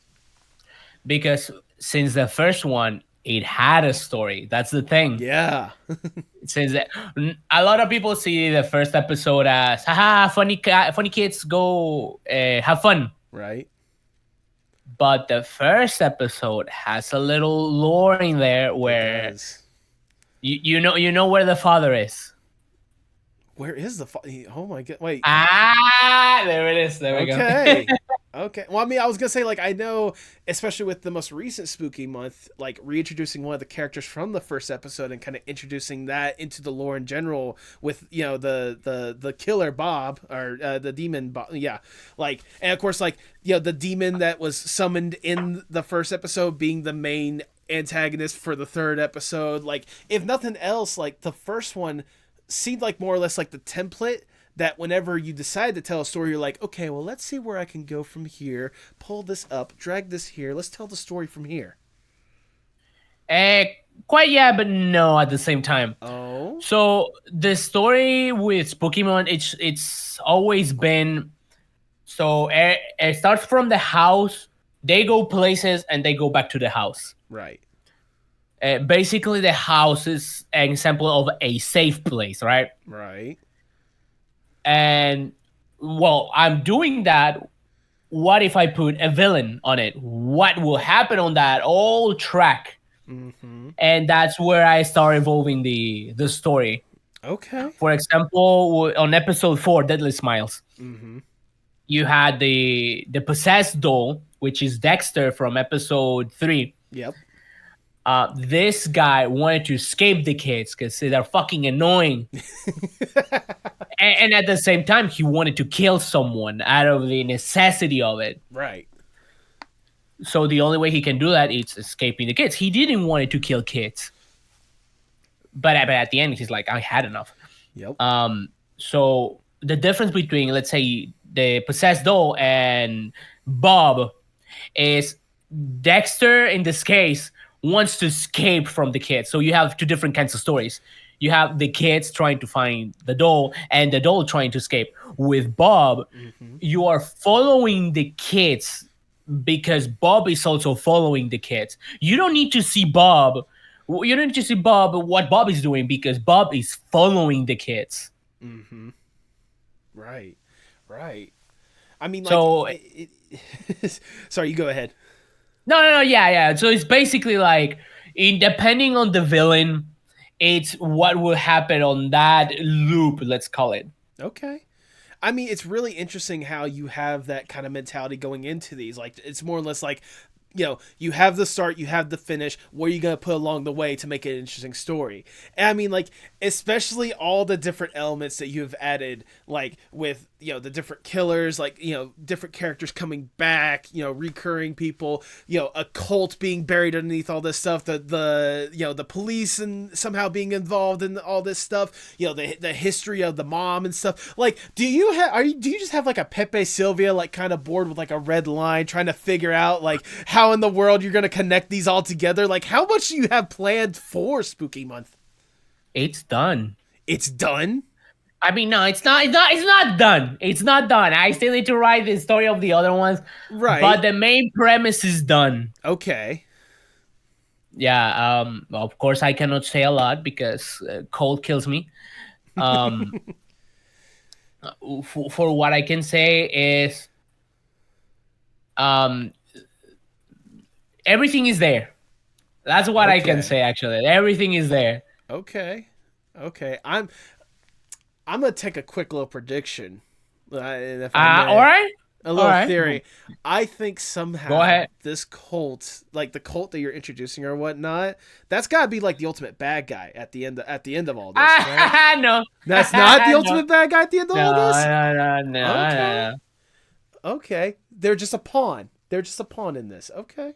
Because since the first one, it had a story. That's the thing. Yeah. Since a lot of people see the first episode as, haha, funny kids go have fun. Right. But the first episode has a little lore in there where you know where the father is. Where is the father? Oh my god! Wait. There it is. There we go. Okay. Okay. Well, I mean, I was gonna say, like, I know, especially with the most recent spooky month, like reintroducing one of the characters from the first episode and kind of introducing that into the lore in general with the killer Bob or the demon Bob. Yeah. Like, and of course, like the demon that was summoned in the first episode being the main antagonist for the third episode. Like, if nothing else, like the first one seemed like more or less like the template that whenever you decide to tell a story, you're like, okay, well, let's see where I can go from here, pull this up, drag this here, let's tell the story from here. Quite yeah, but no at the same time. Oh. So the story with Pokemon, it's always been, so it starts from the house, they go places, and they go back to the house. Right. Basically, the house is an example of a safe place, right? Right. And, well, I'm doing that. What if I put a villain on it? What will happen on that old track? Mm-hmm. And that's where I start evolving the story. Okay. For example, on episode 4, Deadly Smiles, you had the possessed doll, which is Dexter from episode 3. Yep. This guy wanted to escape the kids because they're fucking annoying. and at the same time, he wanted to kill someone out of the necessity of it. Right. So the only way he can do that is escaping the kids. He didn't want to kill kids. But at the end, he's like, I had enough. Yep. So the difference between, let's say, the possessed doll and Bob is Dexter, in this case, wants to escape from the kids. So you have two different kinds of stories. You have the kids trying to find the doll and the doll trying to escape. With Bob, you are following the kids because Bob is also following the kids. You don't need to see Bob. You don't need to see Bob what Bob is doing because Bob is following the kids. Mm-hmm. Right. Right. I mean, like, so, sorry, you go ahead. No, yeah. So it's basically like, depending on the villain, it's what will happen on that loop, let's call it. Okay. I mean, it's really interesting how you have that kind of mentality going into these. Like, it's more or less like, you have the start, you have the finish. What are you going to put along the way to make it an interesting story? And I mean, like, especially all the different elements that you have added, like with, the different killers, like, different characters coming back, recurring people, a cult being buried underneath all this stuff, the police and somehow being involved in all this stuff, the history of the mom and stuff. Like, do you just have like a Pepe Sylvia, like kind of board with like a red line trying to figure out like how in the world you're going to connect these all together? Like, how much do you have planned for Spooky Month? It's done. It's done? I mean, no, it's not done. It's not done. I still need to write the story of the other ones. Right. But the main premise is done. Okay. Yeah. Of course, I cannot say a lot because cold kills me. For what I can say is, everything is there. That's what I can say, actually. Everything is there. Okay. I'm gonna take a quick little prediction. If I may. All right. a little right. theory. I think somehow Go ahead. this cult, like the cult that you're introducing or whatnot, that's got to be like the ultimate bad guy at the end of all this, right? No. That's not the No. ultimate bad guy at the end of all this? No. Okay. They're just a pawn. They're just a pawn in this. Okay.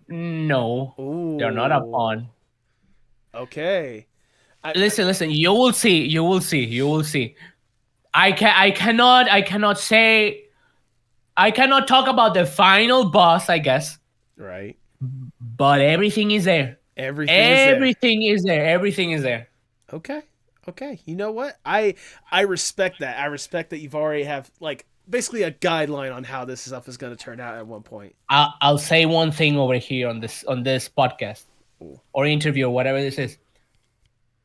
No. Ooh. They're not a pawn. Okay. Listen. You will see. I cannot talk about the final boss, I guess. Right. But everything is there. Everything is there. Okay. You know what? I respect that. I respect that you've already have like basically a guideline on how this stuff is going to turn out at one point. I'll say one thing over here on this podcast or interview or whatever this is.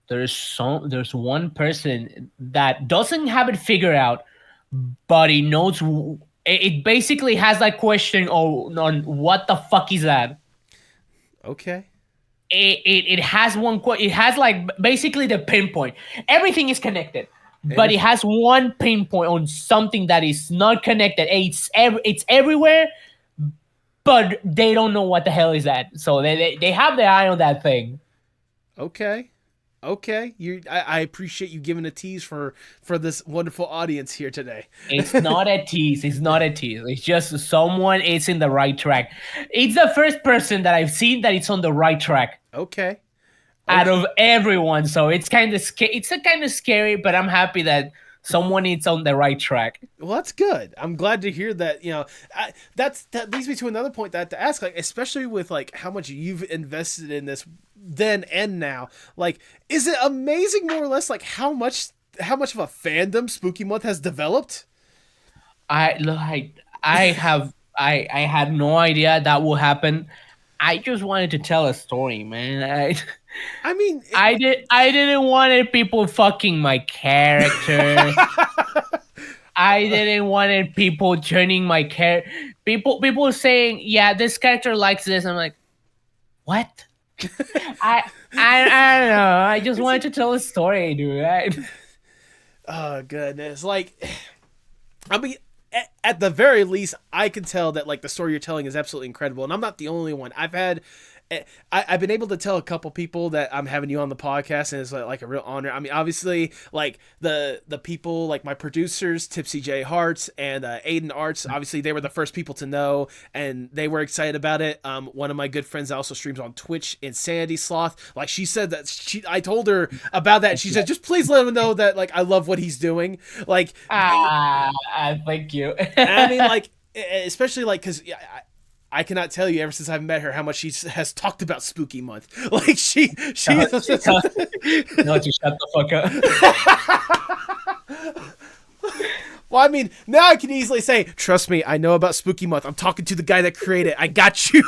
There's one person that doesn't have it figured out, but he knows. It basically has that question on what the fuck is that. Okay. It has one. It has like basically the pinpoint. Everything is connected, but it has one pinpoint on something that is not connected. It's everywhere, but they don't know what the hell is that. So they have their eye on that thing. Okay. I appreciate you giving a tease for this wonderful audience here today. It's not a tease. It's just someone is in the right track. It's the first person that I've seen that it's on the right track. Okay. Out of everyone, so it's kind of scary, but I'm happy that someone is on the right track. Well, that's good. I'm glad to hear that. That leads me to another point that I have to ask, like, especially with like how much you've invested in this then and now. Like, is it amazing, more or less, like how much of a fandom Spooky Month has developed? I had no idea that would happen. I just wanted to tell a story, man. I didn't want people fucking my character. I didn't want people turning my character. People saying, yeah, this character likes this. I'm like, what? I don't know. I just wanted to tell a story, dude. Oh goodness! Like, I mean, at the very least, I can tell that like the story you're telling is absolutely incredible, and I'm not the only one. I've been able to tell a couple people that I'm having you on the podcast, and it's like a real honor. I mean, obviously, like the people, like my producers, Tipsy J Hearts and Aiden Arts, obviously they were the first people to know, and they were excited about it. One of my good friends also streams on Twitch, Insanity Sloth. Like she said that I told her about that. And she said, just please let him know that like I love what he's doing. Like, thank you. I mean, like especially like because I cannot tell you ever since I've met her how much she has talked about Spooky Month. Like she no, to shut the fuck up. Well, I mean, now I can easily say, trust me, I know about Spooky Month. I'm talking to the guy that created it. I got you.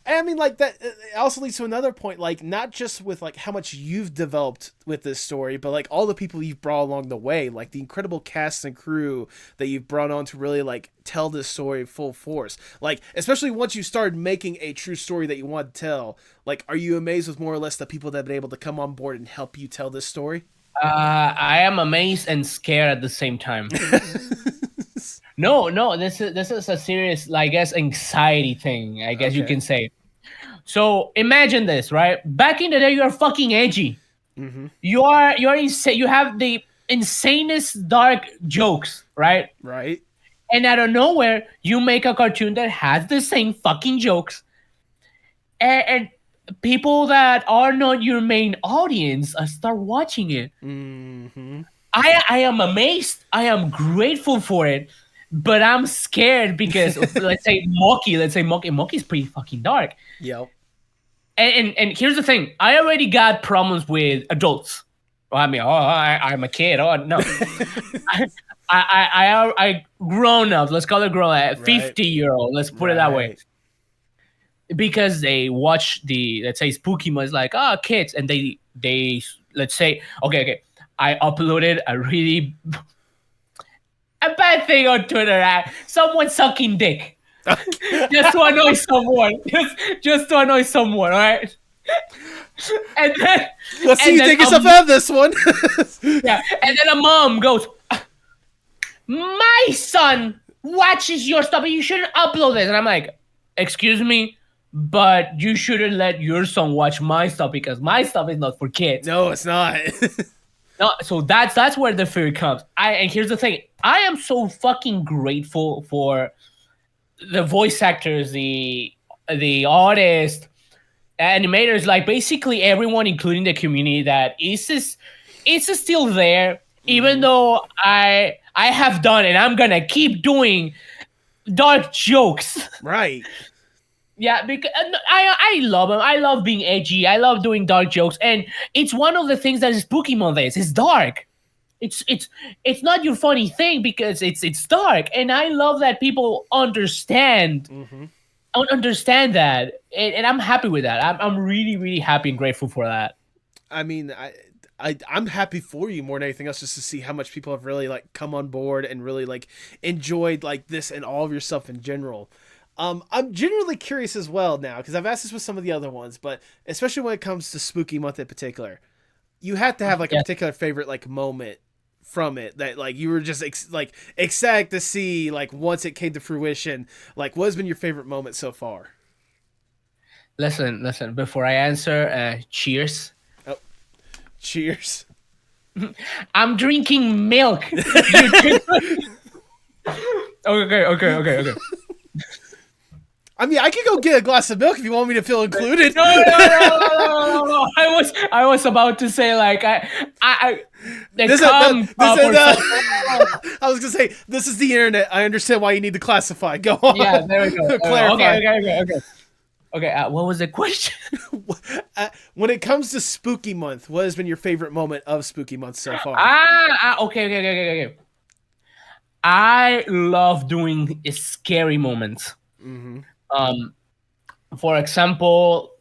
I mean, like that also leads to another point, like not just with like how much you've developed with this story, but like all the people you've brought along the way, like the incredible cast and crew that you've brought on to really like tell this story full force. Like, especially once you started making a true story that you want to tell, like, are you amazed with more or less the people that have been able to come on board and help you tell this story? I am amazed and scared at the same time. No, this is a serious, I guess, anxiety thing, I guess you can say. So imagine this, right? Back in the day, you are fucking edgy. Mm-hmm. You're insane. You have the insanest dark jokes, right? Right. And out of nowhere, you make a cartoon that has the same fucking jokes, and people that are not your main audience start watching it. Mm-hmm. I am amazed. I am grateful for it. But I'm scared because let's say Mokey's pretty fucking dark. Yep. And here's the thing. I already got problems with adults. Well, I mean, I'm a kid. Oh no. I grown up. Let's call it grown up. 50-year-old. Let's put it that way. Because they watch let's say Spooky Month, like kids, and they let's say okay. I uploaded a bad thing on Twitter. Someone sucking dick. Just to annoy someone. Just to annoy someone, all right? And then let's see you take yourself out of this one. Yeah, and then a mom goes, my son watches your stuff, and you shouldn't upload this. And I'm like, excuse me, but you shouldn't let your son watch my stuff because my stuff is not for kids. No, it's not. No, so that's where the fear comes. And here's the thing: I am so fucking grateful for the voice actors, the artists, animators, like basically everyone, including the community, that is still there. Even though I have done and I'm gonna keep doing dark jokes. Right. Yeah, because I love them. I love being edgy. I love doing dark jokes, and it's one of the things that Spooky Month is. It's dark. It's not your funny thing because it's dark, and I love that people understand that, and I'm happy with that. I'm really really happy and grateful for that. I mean, I'm happy for you more than anything else, just to see how much people have really like come on board and really like enjoyed like this and all of your stuff in general. I'm genuinely curious as well now, because I've asked this with some of the other ones, but especially when it comes to Spooky Month in particular, you have to have like a particular favorite like moment from it that like you were just ecstatic to see like once it came to fruition. Like, what has been your favorite moment so far? Listen. Before I answer, cheers. Oh, cheers. I'm drinking milk. Okay. I mean, I could go get a glass of milk if you want me to feel included. No. I was about to say like I was gonna say this is the internet. I understand why you need to classify. Go on. Yeah, there we go. Clarify. Okay. What was the question? When it comes to Spooky Month, what has been your favorite moment of Spooky Month so far? Okay. I love doing scary moments. Mm-hmm. For example,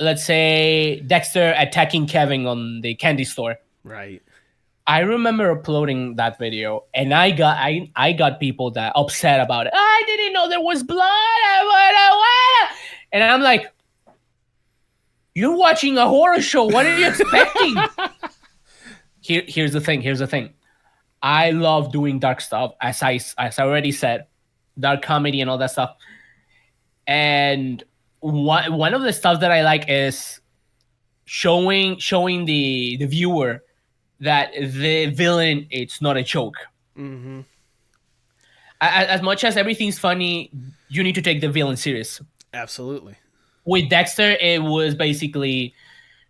let's say Dexter attacking Kevin on the candy store. Right. I remember uploading that video, and I got people that upset about it. I didn't know there was blood. And I'm like, you're watching a horror show. What are you expecting? Here's the thing. I love doing dark stuff, as I already said, dark comedy and all that stuff. And one of the stuff that I like is showing the viewer that the villain, it's not a joke. Mm-hmm. As much as everything's funny, you need to take the villain serious. Absolutely. With Dexter, it was basically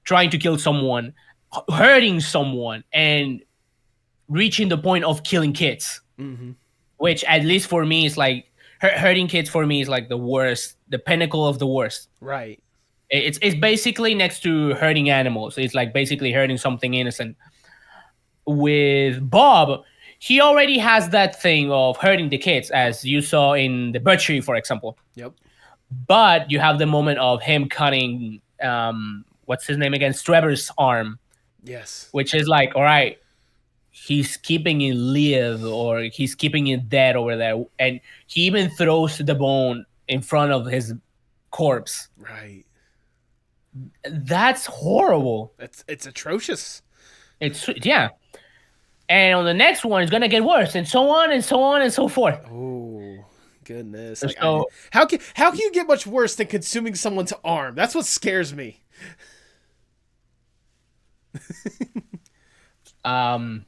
trying to kill someone, hurting someone, and reaching the point of killing kids. Mm-hmm. Which, at least for me, is like hurting kids. For me, is like the worst, the pinnacle of the worst. Right. It's basically next to hurting animals. It's like basically hurting something innocent. With Bob, he already has that thing of hurting the kids, as you saw in the butchery, for example. Yep. But you have the moment of him cutting, what's his name again? Trevor's arm. Yes. Which is like, all right, he's keeping it live or he's keeping it dead over there. And he even throws the bone in front of his corpse. Right. That's horrible. It's atrocious. Yeah. And on the next one, it's going to get worse, and so on and so on and so forth. Oh, goodness. So, like, how can you get much worse than consuming someone's arm? That's what scares me. I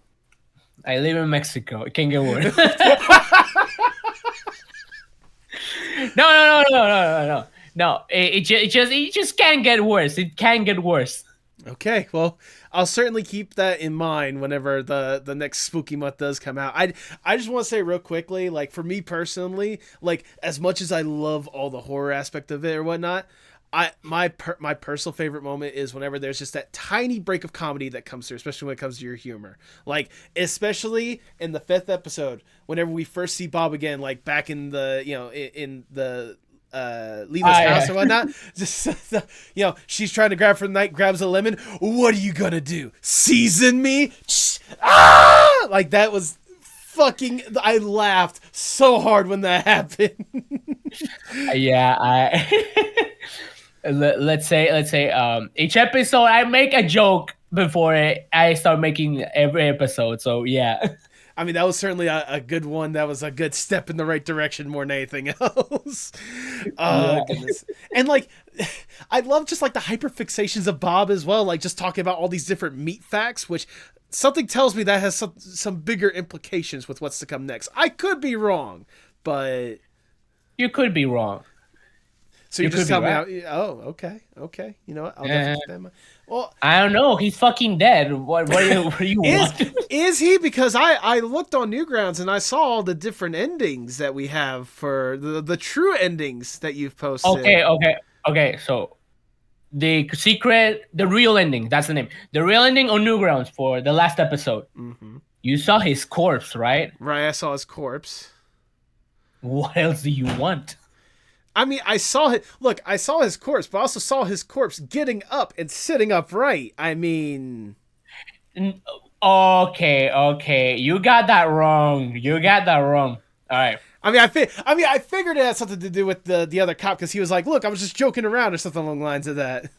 live in Mexico. It can get worse. No. It just can't get worse. It can get worse. Okay, well, I'll certainly keep that in mind whenever the next Spooky Month does come out. I just want to say real quickly, like, for me personally, like, as much as I love all the horror aspect of it or whatnot, my personal favorite moment is whenever there's just that tiny break of comedy that comes through, especially when it comes to your humor. Like, especially in the 5th episode, whenever we first see Bob again, like, back in the, in the Lila's house or whatnot. Just she's trying to grab for the night, grabs a lemon. What are you gonna do? Season me? Ah! Like, that was fucking. I laughed so hard when that happened. Yeah, let's say each episode I make a joke before I start making every episode. So yeah. I mean, that was certainly a good one. That was a good step in the right direction more than anything else. Oh, goodness. And, like, I love just, like, the hyperfixations of Bob as well. Like, just talking about all these different meat facts, which something tells me that has some bigger implications with what's to come next. I could be wrong, but... You could be wrong. So you just tell me out. Oh, okay. You know what? I'll definitely keep that in mind. Well, I don't know. He's fucking dead. What do you want? Is he? Because I looked on Newgrounds and I saw all the different endings that we have for the true endings that you've posted. Okay. So the real ending. That's the name. The real ending on Newgrounds for the last episode. Mm-hmm. You saw his corpse, right? Right. I saw his corpse. What else do you want? I mean, I saw his corpse, but I also saw his corpse getting up and sitting upright. I mean... Okay. You got that wrong. All right. I mean, I figured it had something to do with the other cop, because he was like, look, I was just joking around or something along the lines of that.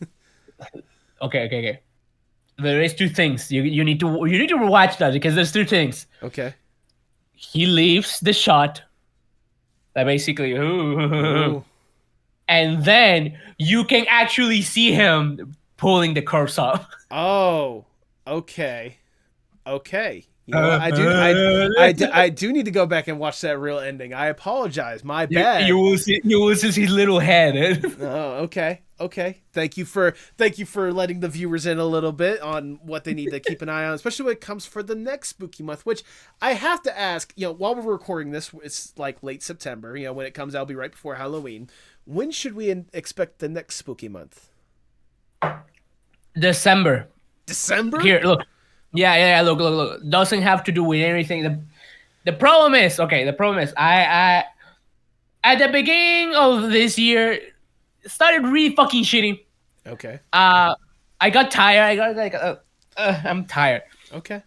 Okay. There is two things. You need to watch that, because there's two things. Okay. He leaves the shot. That basically, Ooh. And then you can actually see him pulling the corpse off. Oh, okay. You know, I do need to go back and watch that real ending. I apologize. My bad. You will see his little head. Oh, okay. Thank you for letting the viewers in a little bit on what they need to keep an eye on, especially when it comes for the next spooky month, which I have to ask, you know, while we're recording this, it's like late September, you know, when it comes out, it'll be right before Halloween. When should we expect the next spooky month? December. Here, look. Yeah, look. Doesn't have to do with anything. The problem is, I at the beginning of this year started really fucking shitty. Okay. I got tired. I'm tired. Okay.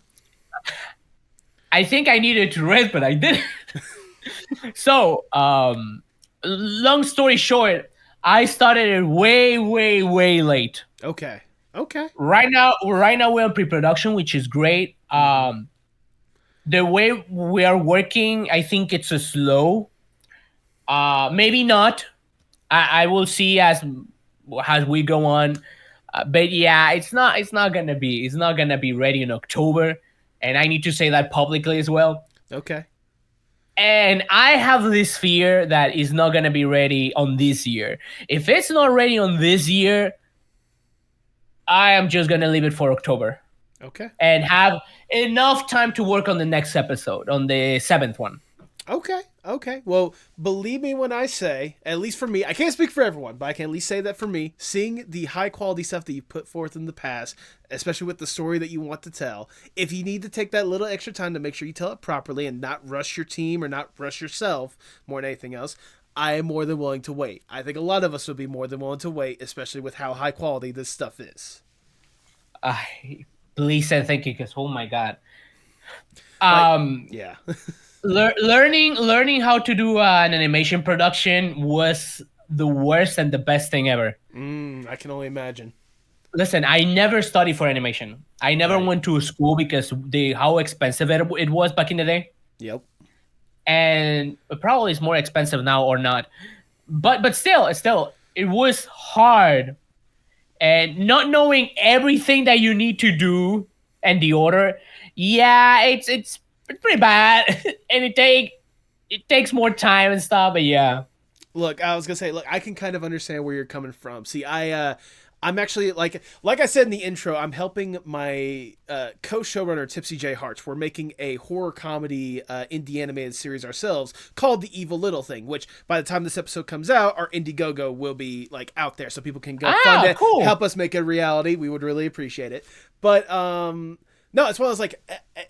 I think I needed to rest, but I didn't. So, long story short, I started it way late. Okay. Right now we're in pre-production, which is great. The way we are working, I think it's a slow. Maybe not. I will see as we go on. But yeah, it's not gonna be ready in October, and I need to say that publicly as well. Okay. And I have this fear that it's not gonna be ready on this year. If it's not ready on this year, I am just gonna leave it for October. Okay. And have enough time to work on the next episode, on the 7th one. Okay. Well, believe me when I say, at least for me, I can't speak for everyone, but I can at least say that for me, seeing the high quality stuff that you put forth in the past, especially with the story that you want to tell, if you need to take that little extra time to make sure you tell it properly and not rush your team or not rush yourself more than anything else, I am more than willing to wait. I think a lot of us would be more than willing to wait, especially with how high quality this stuff is. Please and thank you, because oh my god. Yeah. learning how to do an animation production was the worst and the best thing ever. I can only imagine. Listen, I never studied for animation. I never went to school because how expensive it was back in the day. Yep. And probably it's more expensive now or not. But still, it was hard. And not knowing everything that you need to do and the order, yeah, it's pretty bad. And it takes more time and stuff, but yeah. Look, I was gonna say, I can kind of understand where you're coming from. See, I'm actually like I said in the intro, I'm helping my co-showrunner Tipsy J Harts. We're making a horror comedy indie animated series ourselves called The Evil Little Thing, which by the time this episode comes out, our Indiegogo will be like out there, so people can go fund it, cool. Help us make it a reality. We would really appreciate it. But no, as well as like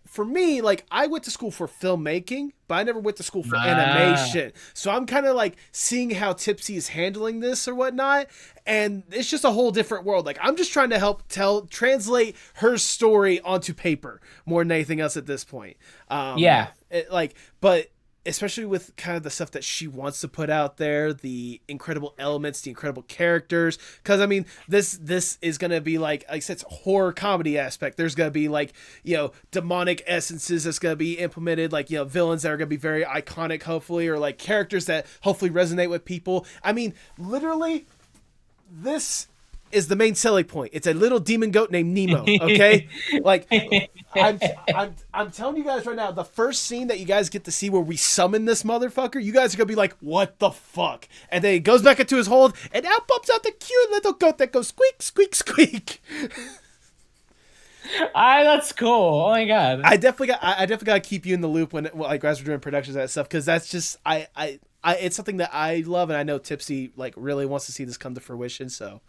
for me, like I went to school for filmmaking, but I never went to school for animation. So I'm kind of like seeing how Tipsy is handling this or whatnot, and it's just a whole different world. Like I'm just trying to help translate her story onto paper more than anything else at this point. Yeah. But especially with kind of the stuff that she wants to put out there, the incredible elements, the incredible characters. Because I mean, this is gonna be like I said, it's a horror comedy aspect. There's gonna be like demonic essences that's gonna be implemented, like villains that are gonna be very iconic, hopefully, or like characters that hopefully resonate with people. I mean, literally, this is the main selling point. It's a little demon goat named Nemo. Okay, like I'm telling you guys right now, the first scene that you guys get to see where we summon this motherfucker, you guys are gonna be like, "What the fuck?" And then he goes back into his hold, and out pops out the cute little goat that goes squeak, squeak, squeak. That's cool. Oh my god. I definitely gotta keep you in the loop when like as we're doing productions and that stuff, because that's just it's something that I love, and I know Tipsy like really wants to see this come to fruition. So.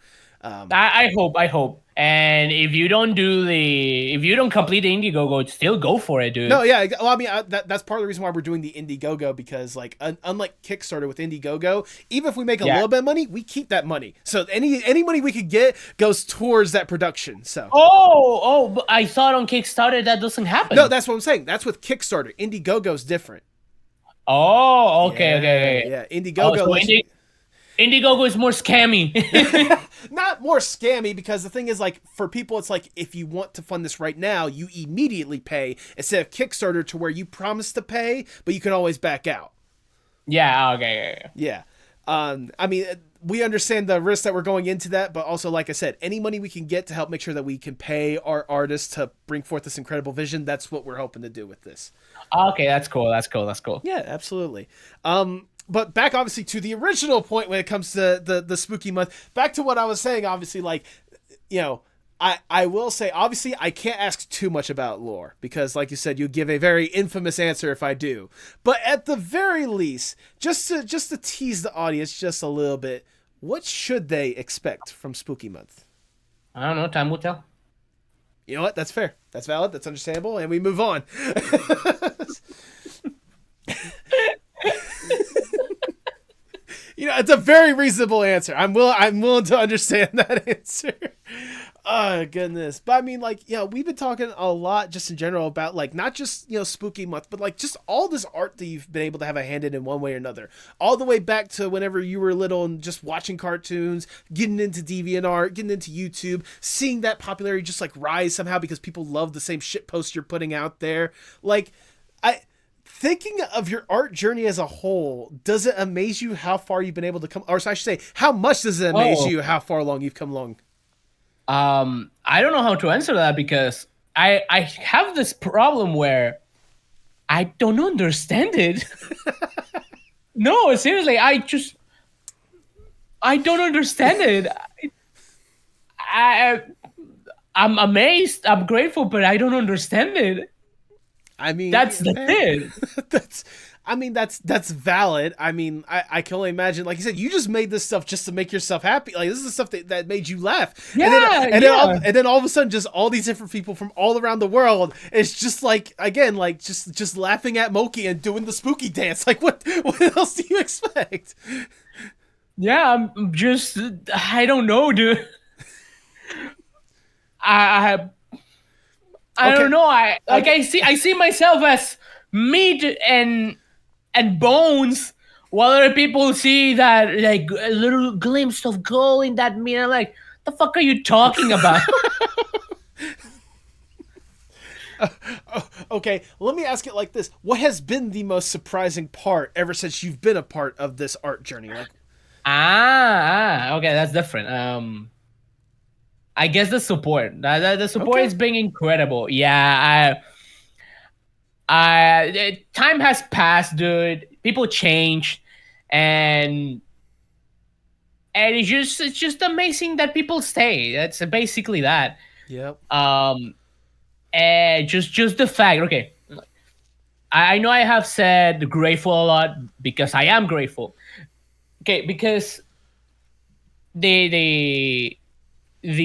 I hope. And if you don't complete the Indiegogo, still go for it, dude. No, yeah. Well, I mean, that's part of the reason why we're doing the Indiegogo, because like unlike Kickstarter with Indiegogo, even if we make a little bit of money, we keep that money. So any money we could get goes towards that production. So. But I thought on Kickstarter that doesn't happen. No, that's what I'm saying. That's with Kickstarter. Indiegogo's different. Oh, okay. Yeah, Indiegogo. Indiegogo is more scammy. Not more scammy, because the thing is, like, for people, it's like, if you want to fund this right now, you immediately pay, instead of Kickstarter to where you promise to pay, but you can always back out. Yeah, okay. Yeah. I mean, we understand the risk that we're going into that, but also, like I said, any money we can get to help make sure that we can pay our artists to bring forth this incredible vision, that's what we're hoping to do with this. Okay, that's cool. Yeah, absolutely. But back, obviously, to the original point when it comes to the spooky month. Back to what I was saying, obviously, like, I will say, obviously, I can't ask too much about lore, because, like you said, you give a very infamous answer if I do. But at the very least, just to tease the audience just a little bit, what should they expect from Spooky Month? I don't know. Time will tell. You know what? That's fair. That's valid. That's understandable. And we move on. It's a very reasonable answer. I'm willing to understand that answer. Oh, goodness. But I mean, like, we've been talking a lot just in general about, like, not just, Spooky Month, but, like, just all this art that you've been able to have a hand in one way or another. All the way back to whenever you were little and just watching cartoons, getting into DeviantArt, getting into YouTube, seeing that popularity just, like, rise somehow because people love the same shitpost you're putting out there. Like, thinking of your art journey as a whole, does it amaze you how far you've been able to come? Or I should say, how much does it amaze you how far along you've come along? I don't know how to answer that, because I have this problem where I don't understand it. No, seriously, I don't understand it. I'm amazed, I'm grateful, but I don't understand it. I mean, that's the thing. That's valid. I mean, I can only imagine, like you said, you just made this stuff just to make yourself happy. Like, this is the stuff that made you laugh. Yeah, and then all of a sudden, just all these different people from all around the world, it's just like, again, like just laughing at Mokey and doing the spooky dance. Like, what else do you expect? Yeah, I don't know, dude. I don't know. I see myself as meat and bones, while other people see that, like, a little glimpse of gold in that meat. I'm like, the fuck are you talking about? Okay, let me ask it like this: what has been the most surprising part ever since you've been a part of this art journey? Like, okay, that's different. I guess the support. The support has been incredible. Yeah, time has passed, dude. People change, and it's just amazing that people stay. That's basically that. Yep. And just the fact. Okay, I know I have said grateful a lot, because I am grateful. Okay, because the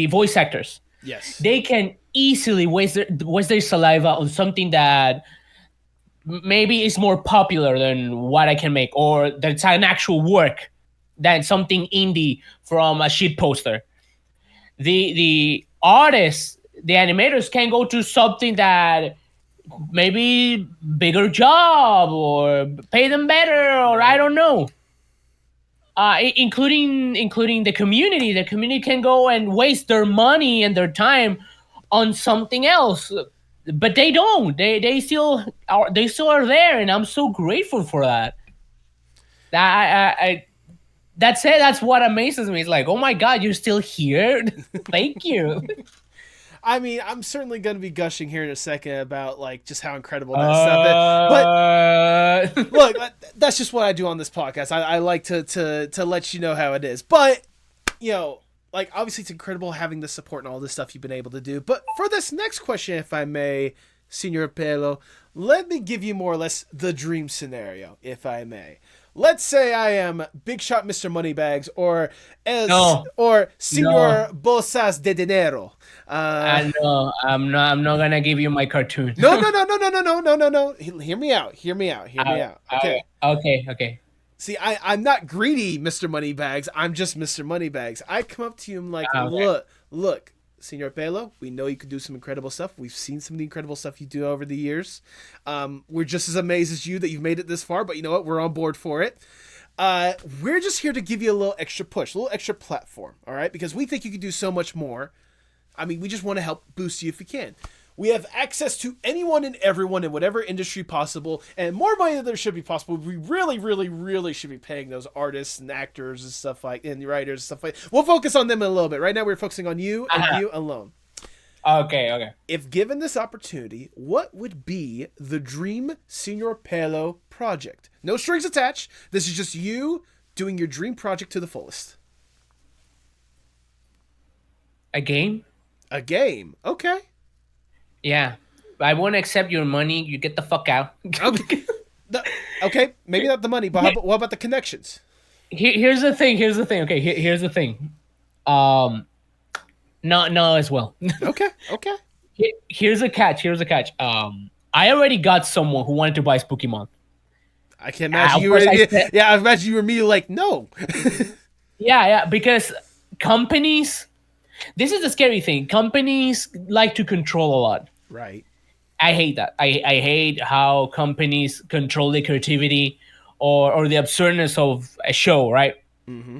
voice actors, yes, they can easily waste their saliva on something that maybe is more popular than what I can make, or that's an actual work than something indie from a shit poster. The artists, the animators, can go to something that maybe bigger job or pay them better, or I don't know. Including the community. The community can go and waste their money and their time on something else, but they don't. They still are there, and I'm so grateful for that. I that's it. That's what amazes me. It's like, oh my god, you're still here. Thank you. I mean, I'm certainly going to be gushing here in a second about like just how incredible that stuff is. But look, that's just what I do on this podcast. I like to let you know how it is. But you know, like obviously it's incredible having the support and all this stuff you've been able to do. But for this next question, if I may, Sr Pelo, let me give you more or less the dream scenario, if I may. Let's say I am Big Shot Mr. Moneybags or Sr Bolsas de Dinero. I know. I'm not gonna give you my cartoon. No. Hear me out. Okay. See, I'm not greedy, Mr. Moneybags. I'm just Mr. Moneybags. I come up to you and like, look, Sr Pelo, we know you can do some incredible stuff. We've seen some of the incredible stuff you do over the years. We're just as amazed as you that you've made it this far, but you know what? We're on board for it. We're just here to give you a little extra push, a little extra platform, all right? Because we think you can do so much more. I mean, we just want to help boost you if we can. We have access to anyone and everyone in whatever industry possible, and more money than there should be possible. We really, really, really should be paying those artists and actors and stuff like, and writers and stuff like. We'll focus on them in a little bit. Right now, we're focusing on you and you alone. Okay. If given this opportunity, what would be the dream Sr Pelo project? No strings attached. This is just you doing your dream project to the fullest. A game? A game. Okay. Yeah. I won't accept your money. You get the fuck out. Okay. Okay. Maybe not the money, but what about the connections? Here's the thing. Okay. Here's the thing. No as well. Okay. Here's a catch. I already got someone who wanted to buy Spooky Month. I can imagine you were. I imagine you were me. Like, no. Yeah. Because companies. This is the scary thing. Companies like to control a lot. Right. I hate that. I hate how companies control the creativity or the absurdness of a show. Right. Mm-hmm.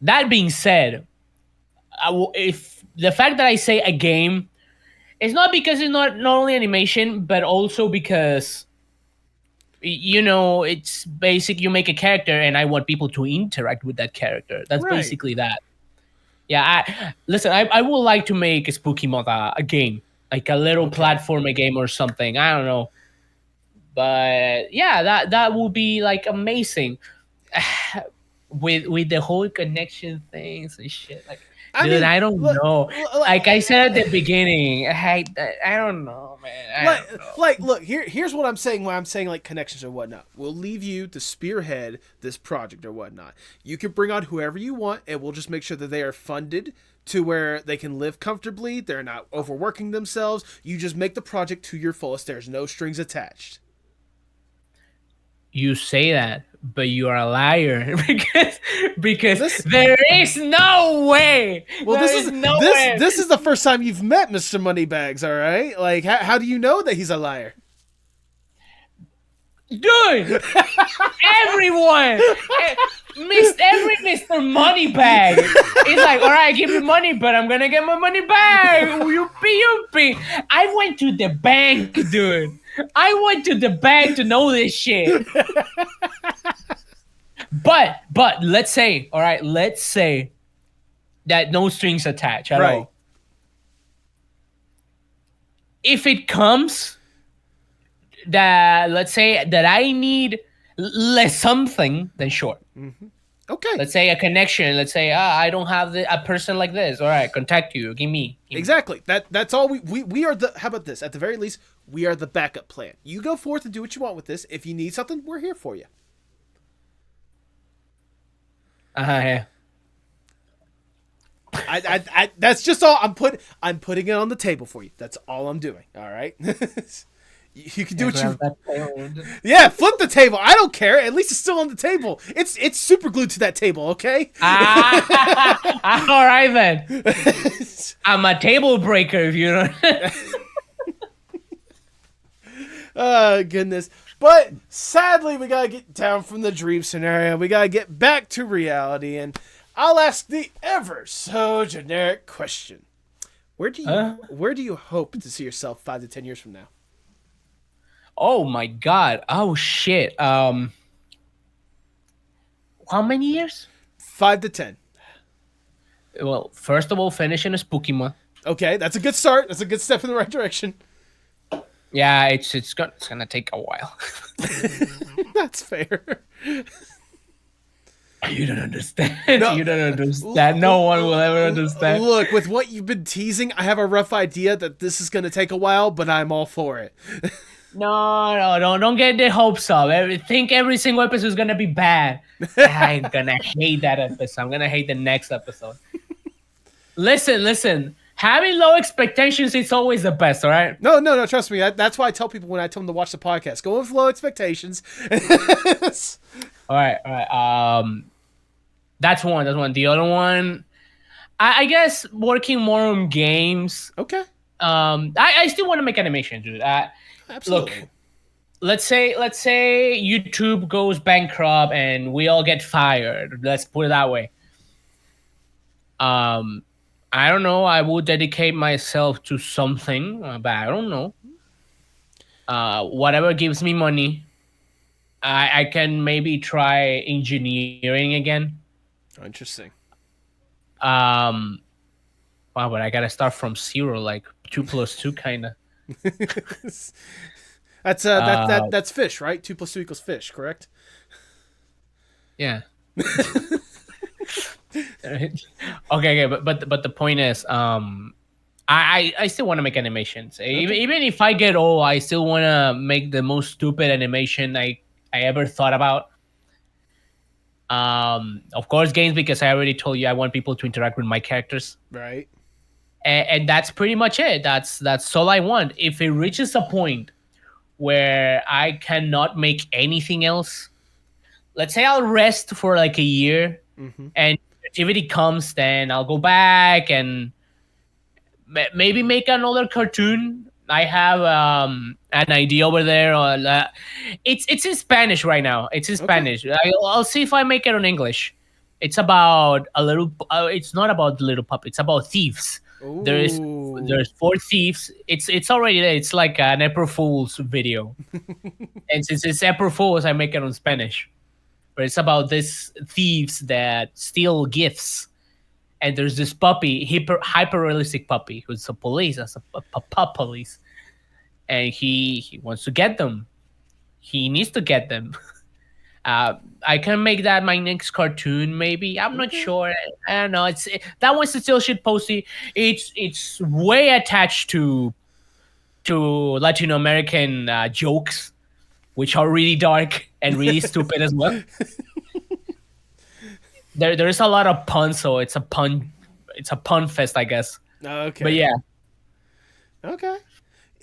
That being said. If the fact that I say a game is not because it's not only animation, but also because, you know, it's basic. You make a character and I want people to interact with that character. That's basically that. Yeah. I would like to make a Spooky Month a game, like a little platformer game or something. I don't know. But yeah, that would be like amazing with the whole connection things and shit. Like, I don't know. Like I said at the beginning, I don't know, man. Look, here's what I'm saying. When I'm saying like connections or whatnot, we'll leave you to spearhead this project or whatnot. You can bring on whoever you want, and we'll just make sure that they are funded to where they can live comfortably. They're not overworking themselves. You just make the project to your fullest. There's no strings attached. You say that, but you are a liar because there is no way. Well, this is the first time you've met Mr. Moneybags, all right? Like, how do you know that he's a liar? Dude, everyone, every Mr. Moneybag is like, all right, give me money, but I'm gonna get my money back. Yuppie. I went to the bank, dude. I went to the bank to know this shit. But let's say that no strings attached at all. If it comes that, let's say that I need less something, then sure. Mm-hmm. Okay. Let's say a connection. Let's say I don't have a person like this. All right, contact you. Give me. Exactly. That's all we are the. How about this? At the very least, we are the backup plan. You go forth and do what you want with this. If you need something, we're here for you. Yeah. I that's just all I'm putting it on the table for you. That's all I'm doing. All right. You can do what you. Yeah, flip the table. I don't care. At least it's still on the table. It's super glued to that table. Okay. All right then. I'm a table breaker if you don't. Oh, goodness. But sadly, we gotta get down from the dream scenario. We gotta get back to reality, and I'll ask the ever so generic question: Where do you hope to see yourself 5 to 10 years from now? Oh my God! Oh shit! How many years? 5 to 10. Well, first of all, finishing a spooky month. Okay, that's a good start. That's a good step in the right direction. Yeah, it's gonna take a while. That's fair. You don't understand. No. You don't understand. No one will ever understand. Look, with what you've been teasing, I have a rough idea that this is going to take a while, but I'm all for it. No, don't get the hopes up. Think every single episode is gonna be bad. I'm gonna hate that episode. I'm gonna hate the next episode. Listen. Having low expectations is always the best, all right? No, trust me. That's why I tell people when I tell them to watch the podcast. Go with low expectations. All right. That's one. The other one, I guess working more on games. Okay. I still want to make animation, dude. Absolutely. Look, let's say YouTube goes bankrupt and we all get fired. Let's put it that way. I don't know. I will dedicate myself to something, but I don't know. Whatever gives me money. I can maybe try engineering again. Interesting. Wow, but I gotta start from 0, like 2 + 2, kind of. That's fish, right? 2 + 2 = fish, correct? Yeah. Okay, but the point is, I still want to make animations. Okay. Even if I get old, I still want to make the most stupid animation I ever thought about. Of course, games, because I already told you I want people to interact with my characters. Right. And that's pretty much it. That's all I want. If it reaches a point where I cannot make anything else, let's say I'll rest for like a year, and activity comes, then I'll go back and maybe make another cartoon. I have an idea over there. It's in Spanish right now. It's in Spanish. I'll see if I make it in English. It's about a little. It's not about the little puppy. It's about thieves. Ooh. There's 4 thieves. It's already there. It's like an April Fool's video. And since it's April Fool's, I make it in Spanish. But it's about these thieves that steal gifts. And there's this puppy, hyper realistic puppy, who's a police, as a police. And he wants to get them. He needs to get them. I can make that my next cartoon, maybe. I'm not sure. I don't know. That one's still shit posty. It's way attached to Latin American jokes, which are really dark and really stupid as well. There is a lot of puns, so it's a pun fest, I guess. Okay. But yeah. Okay.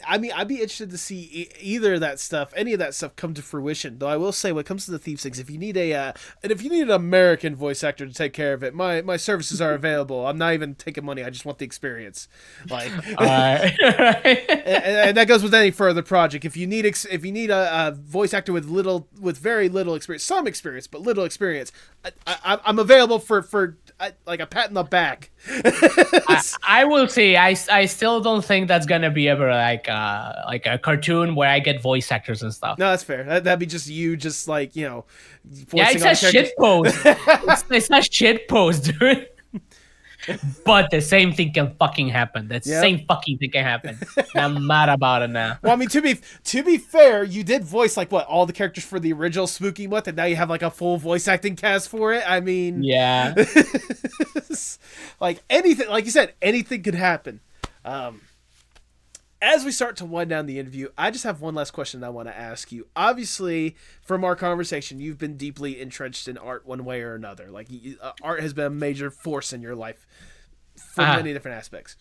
I mean, I'd be interested to see either of that stuff, any of that stuff, come to fruition. Though I will say, when it comes to the Thieves things, if you need an American voice actor to take care of it, my services are available. I'm not even taking money. I just want the experience. Like, and that goes with any further project. If you need a voice actor with very little experience, some experience, but little experience, I'm available for like a pat in the back. I will say, I still don't think that's gonna be ever like a cartoon where I get voice actors and stuff. No, that's fair. That'd be just you, just like, you know. Yeah, it's a shit post. It's a shit post, dude. But the same thing can fucking happen. The same fucking thing can happen. I'm mad about it now. Well, I mean, to be fair, you did voice like all the characters for the original Spooky Month, and now you have like a full voice acting cast for it. I mean, yeah. Like anything, like you said, anything could happen. As we start to wind down the interview, I just have one last question I want to ask you. Obviously, from our conversation, you've been deeply entrenched in art one way or another. Like, art has been a major force in your life for many different aspects.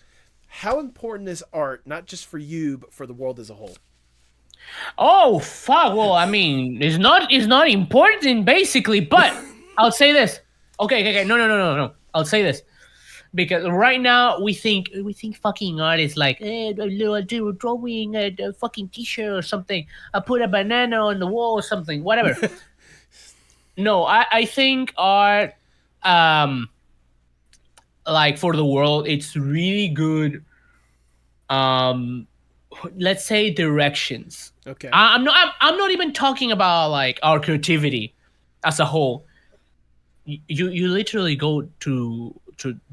How important is art, not just for you, but for the world as a whole? Oh, fuck. Well, I mean, it's not important, basically, but I'll say this. Okay. No. I'll say this. because right now we think fucking art is like, I do a drawing a fucking t-shirt or something. I put a banana on the wall or something, whatever. No, I think art, um, like for the world, it's really good. Um, let's say directions. Okay. I'm not even talking about like our creativity as a whole. You literally go to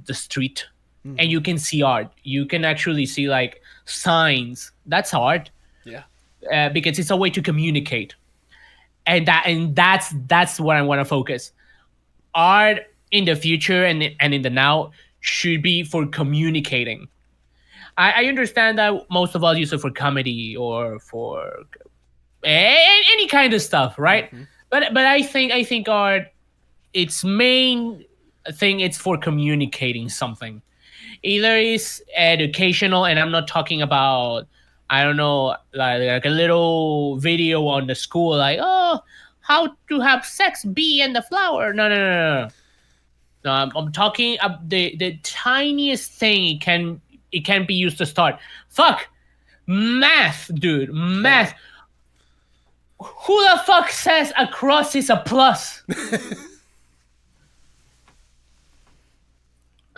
the street and you can see art. You can actually see like signs. That's art. Yeah. Because it's a way to communicate, and that's what I want to focus. Art in the future and in the now should be for communicating. I understand that most of us use it for comedy or for any kind of stuff, right? But I think art, its main thing, it's for communicating something. Either is educational, and I'm not talking about, I don't know, like a little video on the school, like, oh, how to have sex, bee and the flower. No. No, I'm talking the tiniest thing it can be used to start. Fuck, math, dude, math. Who the fuck says a cross is a plus?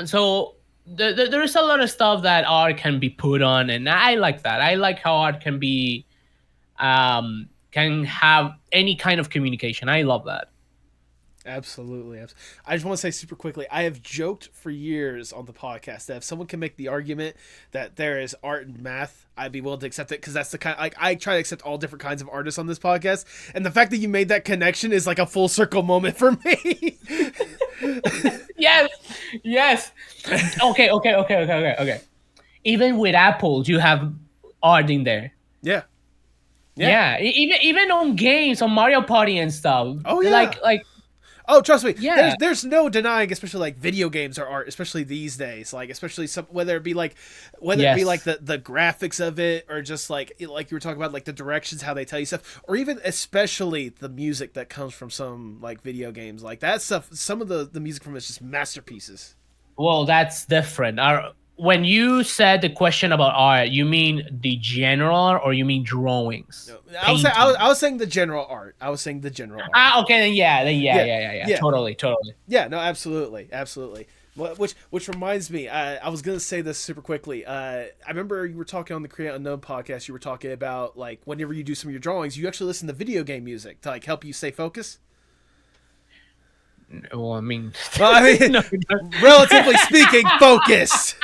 So there's a lot of stuff that art can be put on, and I like that. I like how art can be, can have any kind of communication. I love that. Absolutely. I just want to say super quickly, I have joked for years on the podcast that if someone can make the argument that there is art and math, I'd be willing to accept it, because that's the kind, like, I try to accept all different kinds of artists on this podcast, and the fact that you made that connection is like a full circle moment for me. Yes. Okay. Even with apples, you have art in there. Yeah. Even on games, on Mario Party and stuff. Oh yeah. Like. Oh, trust me. Yeah. There's no denying, especially like video games are art, especially these days. Like, especially whether it be like the graphics of it, or just like you were talking about, like the directions, how they tell you stuff, or even especially the music that comes from some like video games, like that stuff. Some of the music from it is just masterpieces. Well, that's different. When you said the question about art, you mean the general art, or you mean drawings? No, I was saying the general art. Okay, then yeah. Totally. Yeah, no, absolutely. Which reminds me, I was gonna say this super quickly. I remember you were talking on the Create Unknown podcast. You were talking about like whenever you do some of your drawings, you actually listen to video game music to like help you stay focused. Well, I mean, no. Relatively speaking, focused.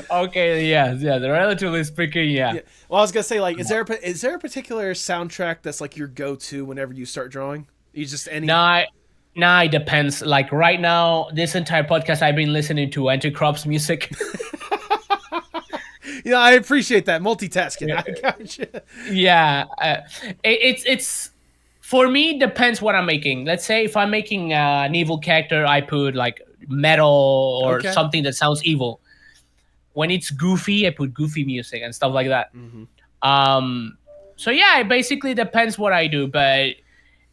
Okay, yeah. Relatively speaking, yeah. Well, I was gonna say, like, is there a particular soundtrack that's like your go-to whenever you start drawing? You just any? Nah, it depends. Like right now, this entire podcast, I've been listening to Anti-Crops music. Yeah, I appreciate that multitasking. I gotcha. Yeah, it's. For me, depends what I'm making. Let's say if I'm making an evil character, I put like metal or something that sounds evil. When it's goofy, I put goofy music and stuff like that. So yeah, it basically depends what I do, but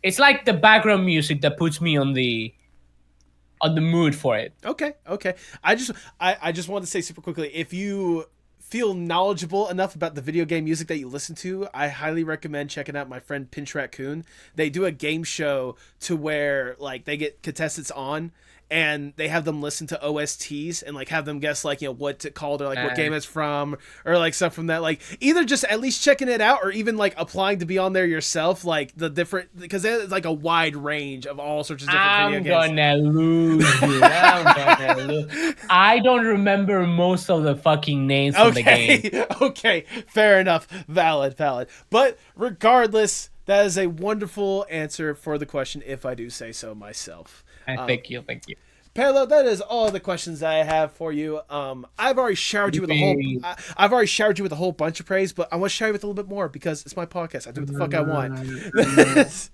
it's like the background music that puts me on the mood for it. Okay. I just wanted to say super quickly, if you feel knowledgeable enough about the video game music that you listen to, I highly recommend checking out my friend Pinch Raccoon. They do a game show to where like they get contestants on and they have them listen to OSTs and like have them guess like, you know, what's it called, or like what game it's from, or like stuff from that. Like either just at least checking it out, or even like applying to be on there yourself, like the different, because there's like a wide range of all sorts of different video games. I'm gonna lose. I don't remember most of the fucking names of the game. Okay, fair enough. Valid. But regardless, that is a wonderful answer for the question, if I do say so myself. Thank you. Pelo, that is all the questions that I have for you. I've already showered you with a whole bunch of praise, but I want to shower you with a little bit more because it's my podcast. I do what the fuck I want.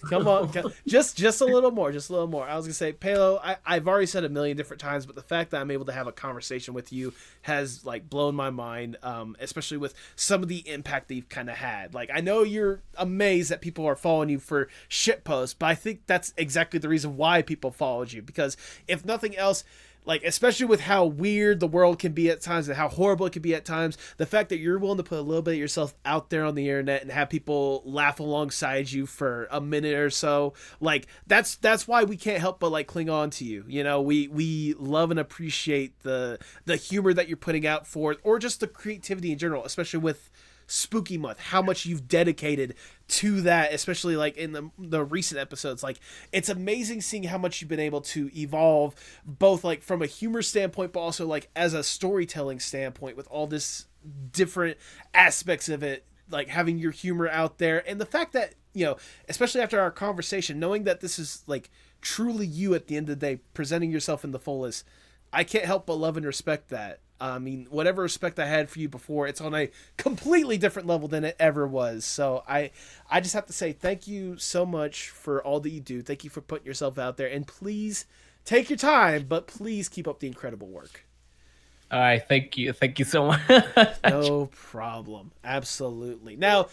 Come on, just a little more. I was gonna say, Pelo, I've already said a million different times, but the fact that I'm able to have a conversation with you has like blown my mind. Especially with some of the impact that you've kind of had. Like, I know you're amazed that people are following you for shit posts, but I think that's exactly the reason why people followed you. Because if nothing else, like, especially with how weird the world can be at times and how horrible it can be at times, the fact that you're willing to put a little bit of yourself out there on the internet and have people laugh alongside you for a minute or so, like, that's why we can't help but like cling on to you. You know, we love and appreciate the humor that you're putting out for, or just the creativity in general, especially with Spooky Month, how much you've dedicated to that, especially like in the recent episodes. Like, it's amazing seeing how much you've been able to evolve, both like from a humor standpoint, but also like as a storytelling standpoint, with all this different aspects of it, like having your humor out there, and the fact that, you know, especially after our conversation, knowing that this is like truly you at the end of the day, presenting yourself in the fullest, I can't help but love and respect that. I mean, whatever respect I had for you before, it's on a completely different level than it ever was. So I just have to say thank you so much for all that you do. Thank you for putting yourself out there. And please take your time, but please keep up the incredible work. All right. Thank you. Thank you so much. No problem. Absolutely. Now,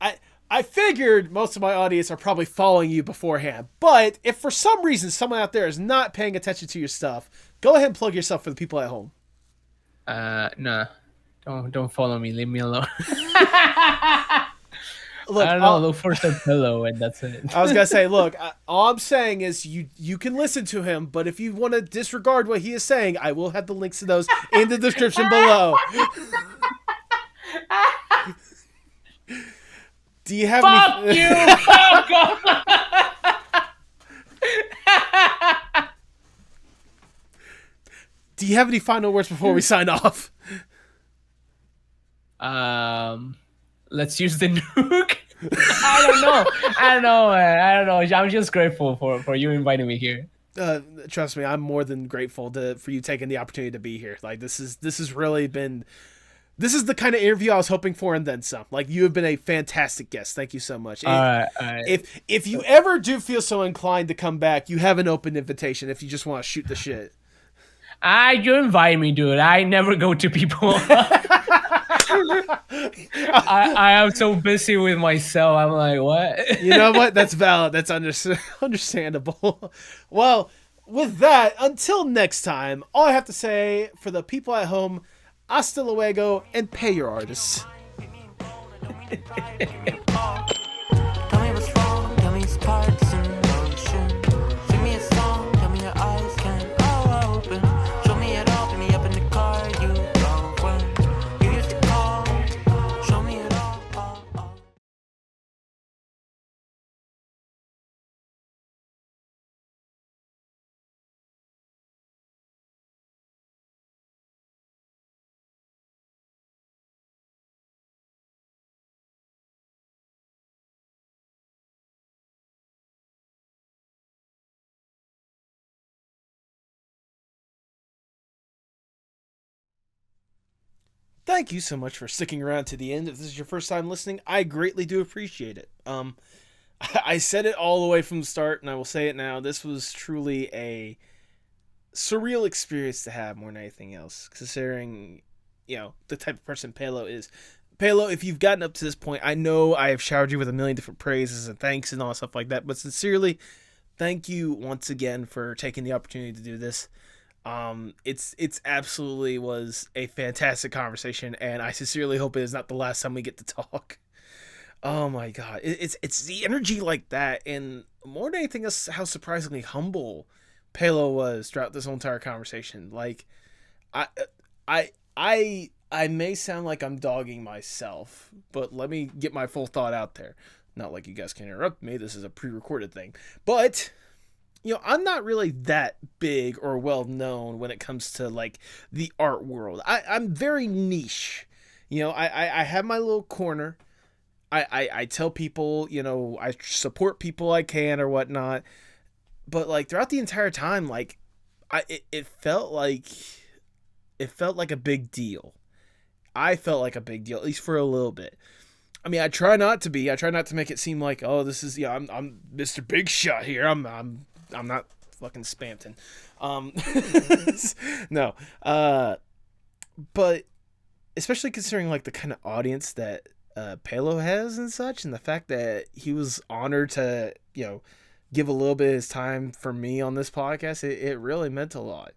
I figured most of my audience are probably following you beforehand. But if for some reason someone out there is not paying attention to your stuff, go ahead and plug yourself for the people at home. No, don't follow me. Leave me alone. Look, I don't know. Look for Sr Pelo, and that's it. I was gonna say, look, all I'm saying is you can listen to him, but if you want to disregard what he is saying, I will have the links to those in the description below. Do you have Fuck any... you! Fuck off! Do you have any final words before we sign off? Let's use the nuke. I don't know, man. I don't know. I'm just grateful for you inviting me here. Trust me, I'm more than grateful for you taking the opportunity to be here. Like, this has really been... This is the kind of interview I was hoping for, and then some. Like, you have been a fantastic guest. Thank you so much. All right. If you ever do feel so inclined to come back, you have an open invitation if you just want to shoot the shit. You invite me, dude. I never go to people. I am so busy with myself. I'm like, what? You know what? That's valid. That's understandable. Well, with that, until next time, all I have to say for the people at home, hasta luego, and pay your artists. Thank you so much for sticking around to the end. If this is your first time listening, I greatly do appreciate it. I said it all the way from the start, and I will say it now. This was truly a surreal experience to have more than anything else, considering, you know, the type of person Pelo is. Pelo, if you've gotten up to this point, I know I have showered you with a million different praises and thanks and all that stuff like that, but sincerely, thank you once again for taking the opportunity to do this. It's absolutely was a fantastic conversation, and I sincerely hope it is not the last time we get to talk. Oh my god, it's the energy like that, and more than anything else, how surprisingly humble Pelo was throughout this whole entire conversation. Like, I may sound like I'm dogging myself, but let me get my full thought out there. Not like you guys can interrupt me. This is a pre-recorded thing, but. You know, I'm not really that big or well known when it comes to like the art world. I'm very niche. You know, I have my little corner. I tell people, you know, I support people I can or whatnot. But like throughout the entire time, like it felt like a big deal. I felt like a big deal, at least for a little bit. I mean, I try not to be. I try not to make it seem like, oh, this is, yeah, I'm Mr. Big Shot here. I'm not fucking Spampton. No. But especially considering like the kind of audience that Pelo has and such, and the fact that he was honored to, you know, give a little bit of his time for me on this podcast, it really meant a lot.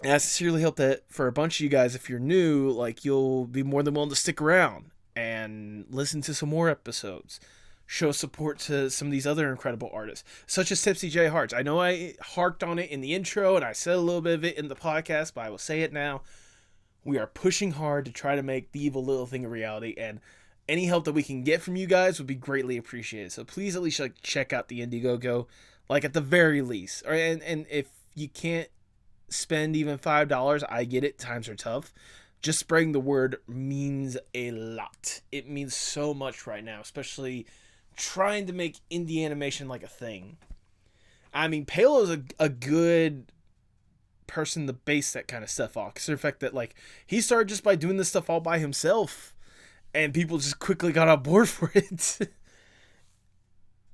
And I sincerely hope that for a bunch of you guys, if you're new, like, you'll be more than willing to stick around and listen to some more episodes. Show support to some of these other incredible artists, such as Tipsy J Hearts. I know I harked on it in the intro and I said a little bit of it in the podcast, but I will say it now. We are pushing hard to try to make the evil little thing a reality, and any help that we can get from you guys would be greatly appreciated. So please at least like check out the Indiegogo, like at the very least. Or and if you can't spend even $5, I get it. Times are tough. Just spreading the word means a lot. It means so much right now, especially trying to make indie animation like a thing. I mean, Pelo's a good person to base that kind of stuff off. Because the fact that like he started just by doing this stuff all by himself, and people just quickly got on board for it.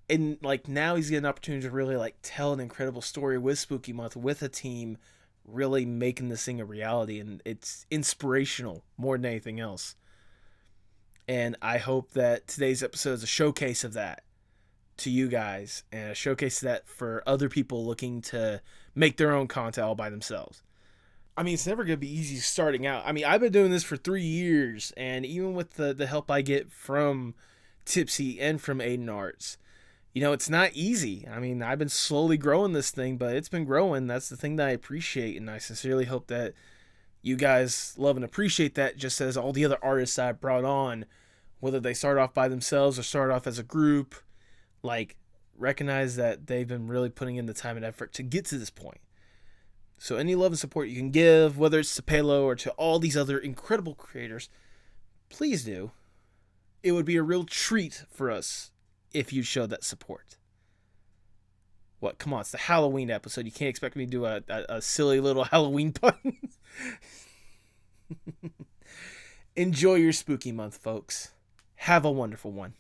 And like now he's getting an opportunity to really like tell an incredible story with Spooky Month with a team, really making this thing a reality, and it's inspirational more than anything else. And I hope that today's episode is a showcase of that to you guys, and a showcase of that for other people looking to make their own content all by themselves. I mean, it's never going to be easy starting out. I mean, I've been doing this for 3 years, and even with the help I get from Tipsy and from Aiden Arts, you know, it's not easy. I mean, I've been slowly growing this thing, but it's been growing. That's the thing that I appreciate, and I sincerely hope that you guys love and appreciate that, just as all the other artists I brought on, whether they start off by themselves or start off as a group, like, recognize that they've been really putting in the time and effort to get to this point. So any love and support you can give, whether it's to Pelo or to all these other incredible creators, please do. It would be a real treat for us if you showed that support. What? Come on, it's the Halloween episode. You can't expect me to do a silly little Halloween pun. Enjoy your spooky month, folks. Have a wonderful one.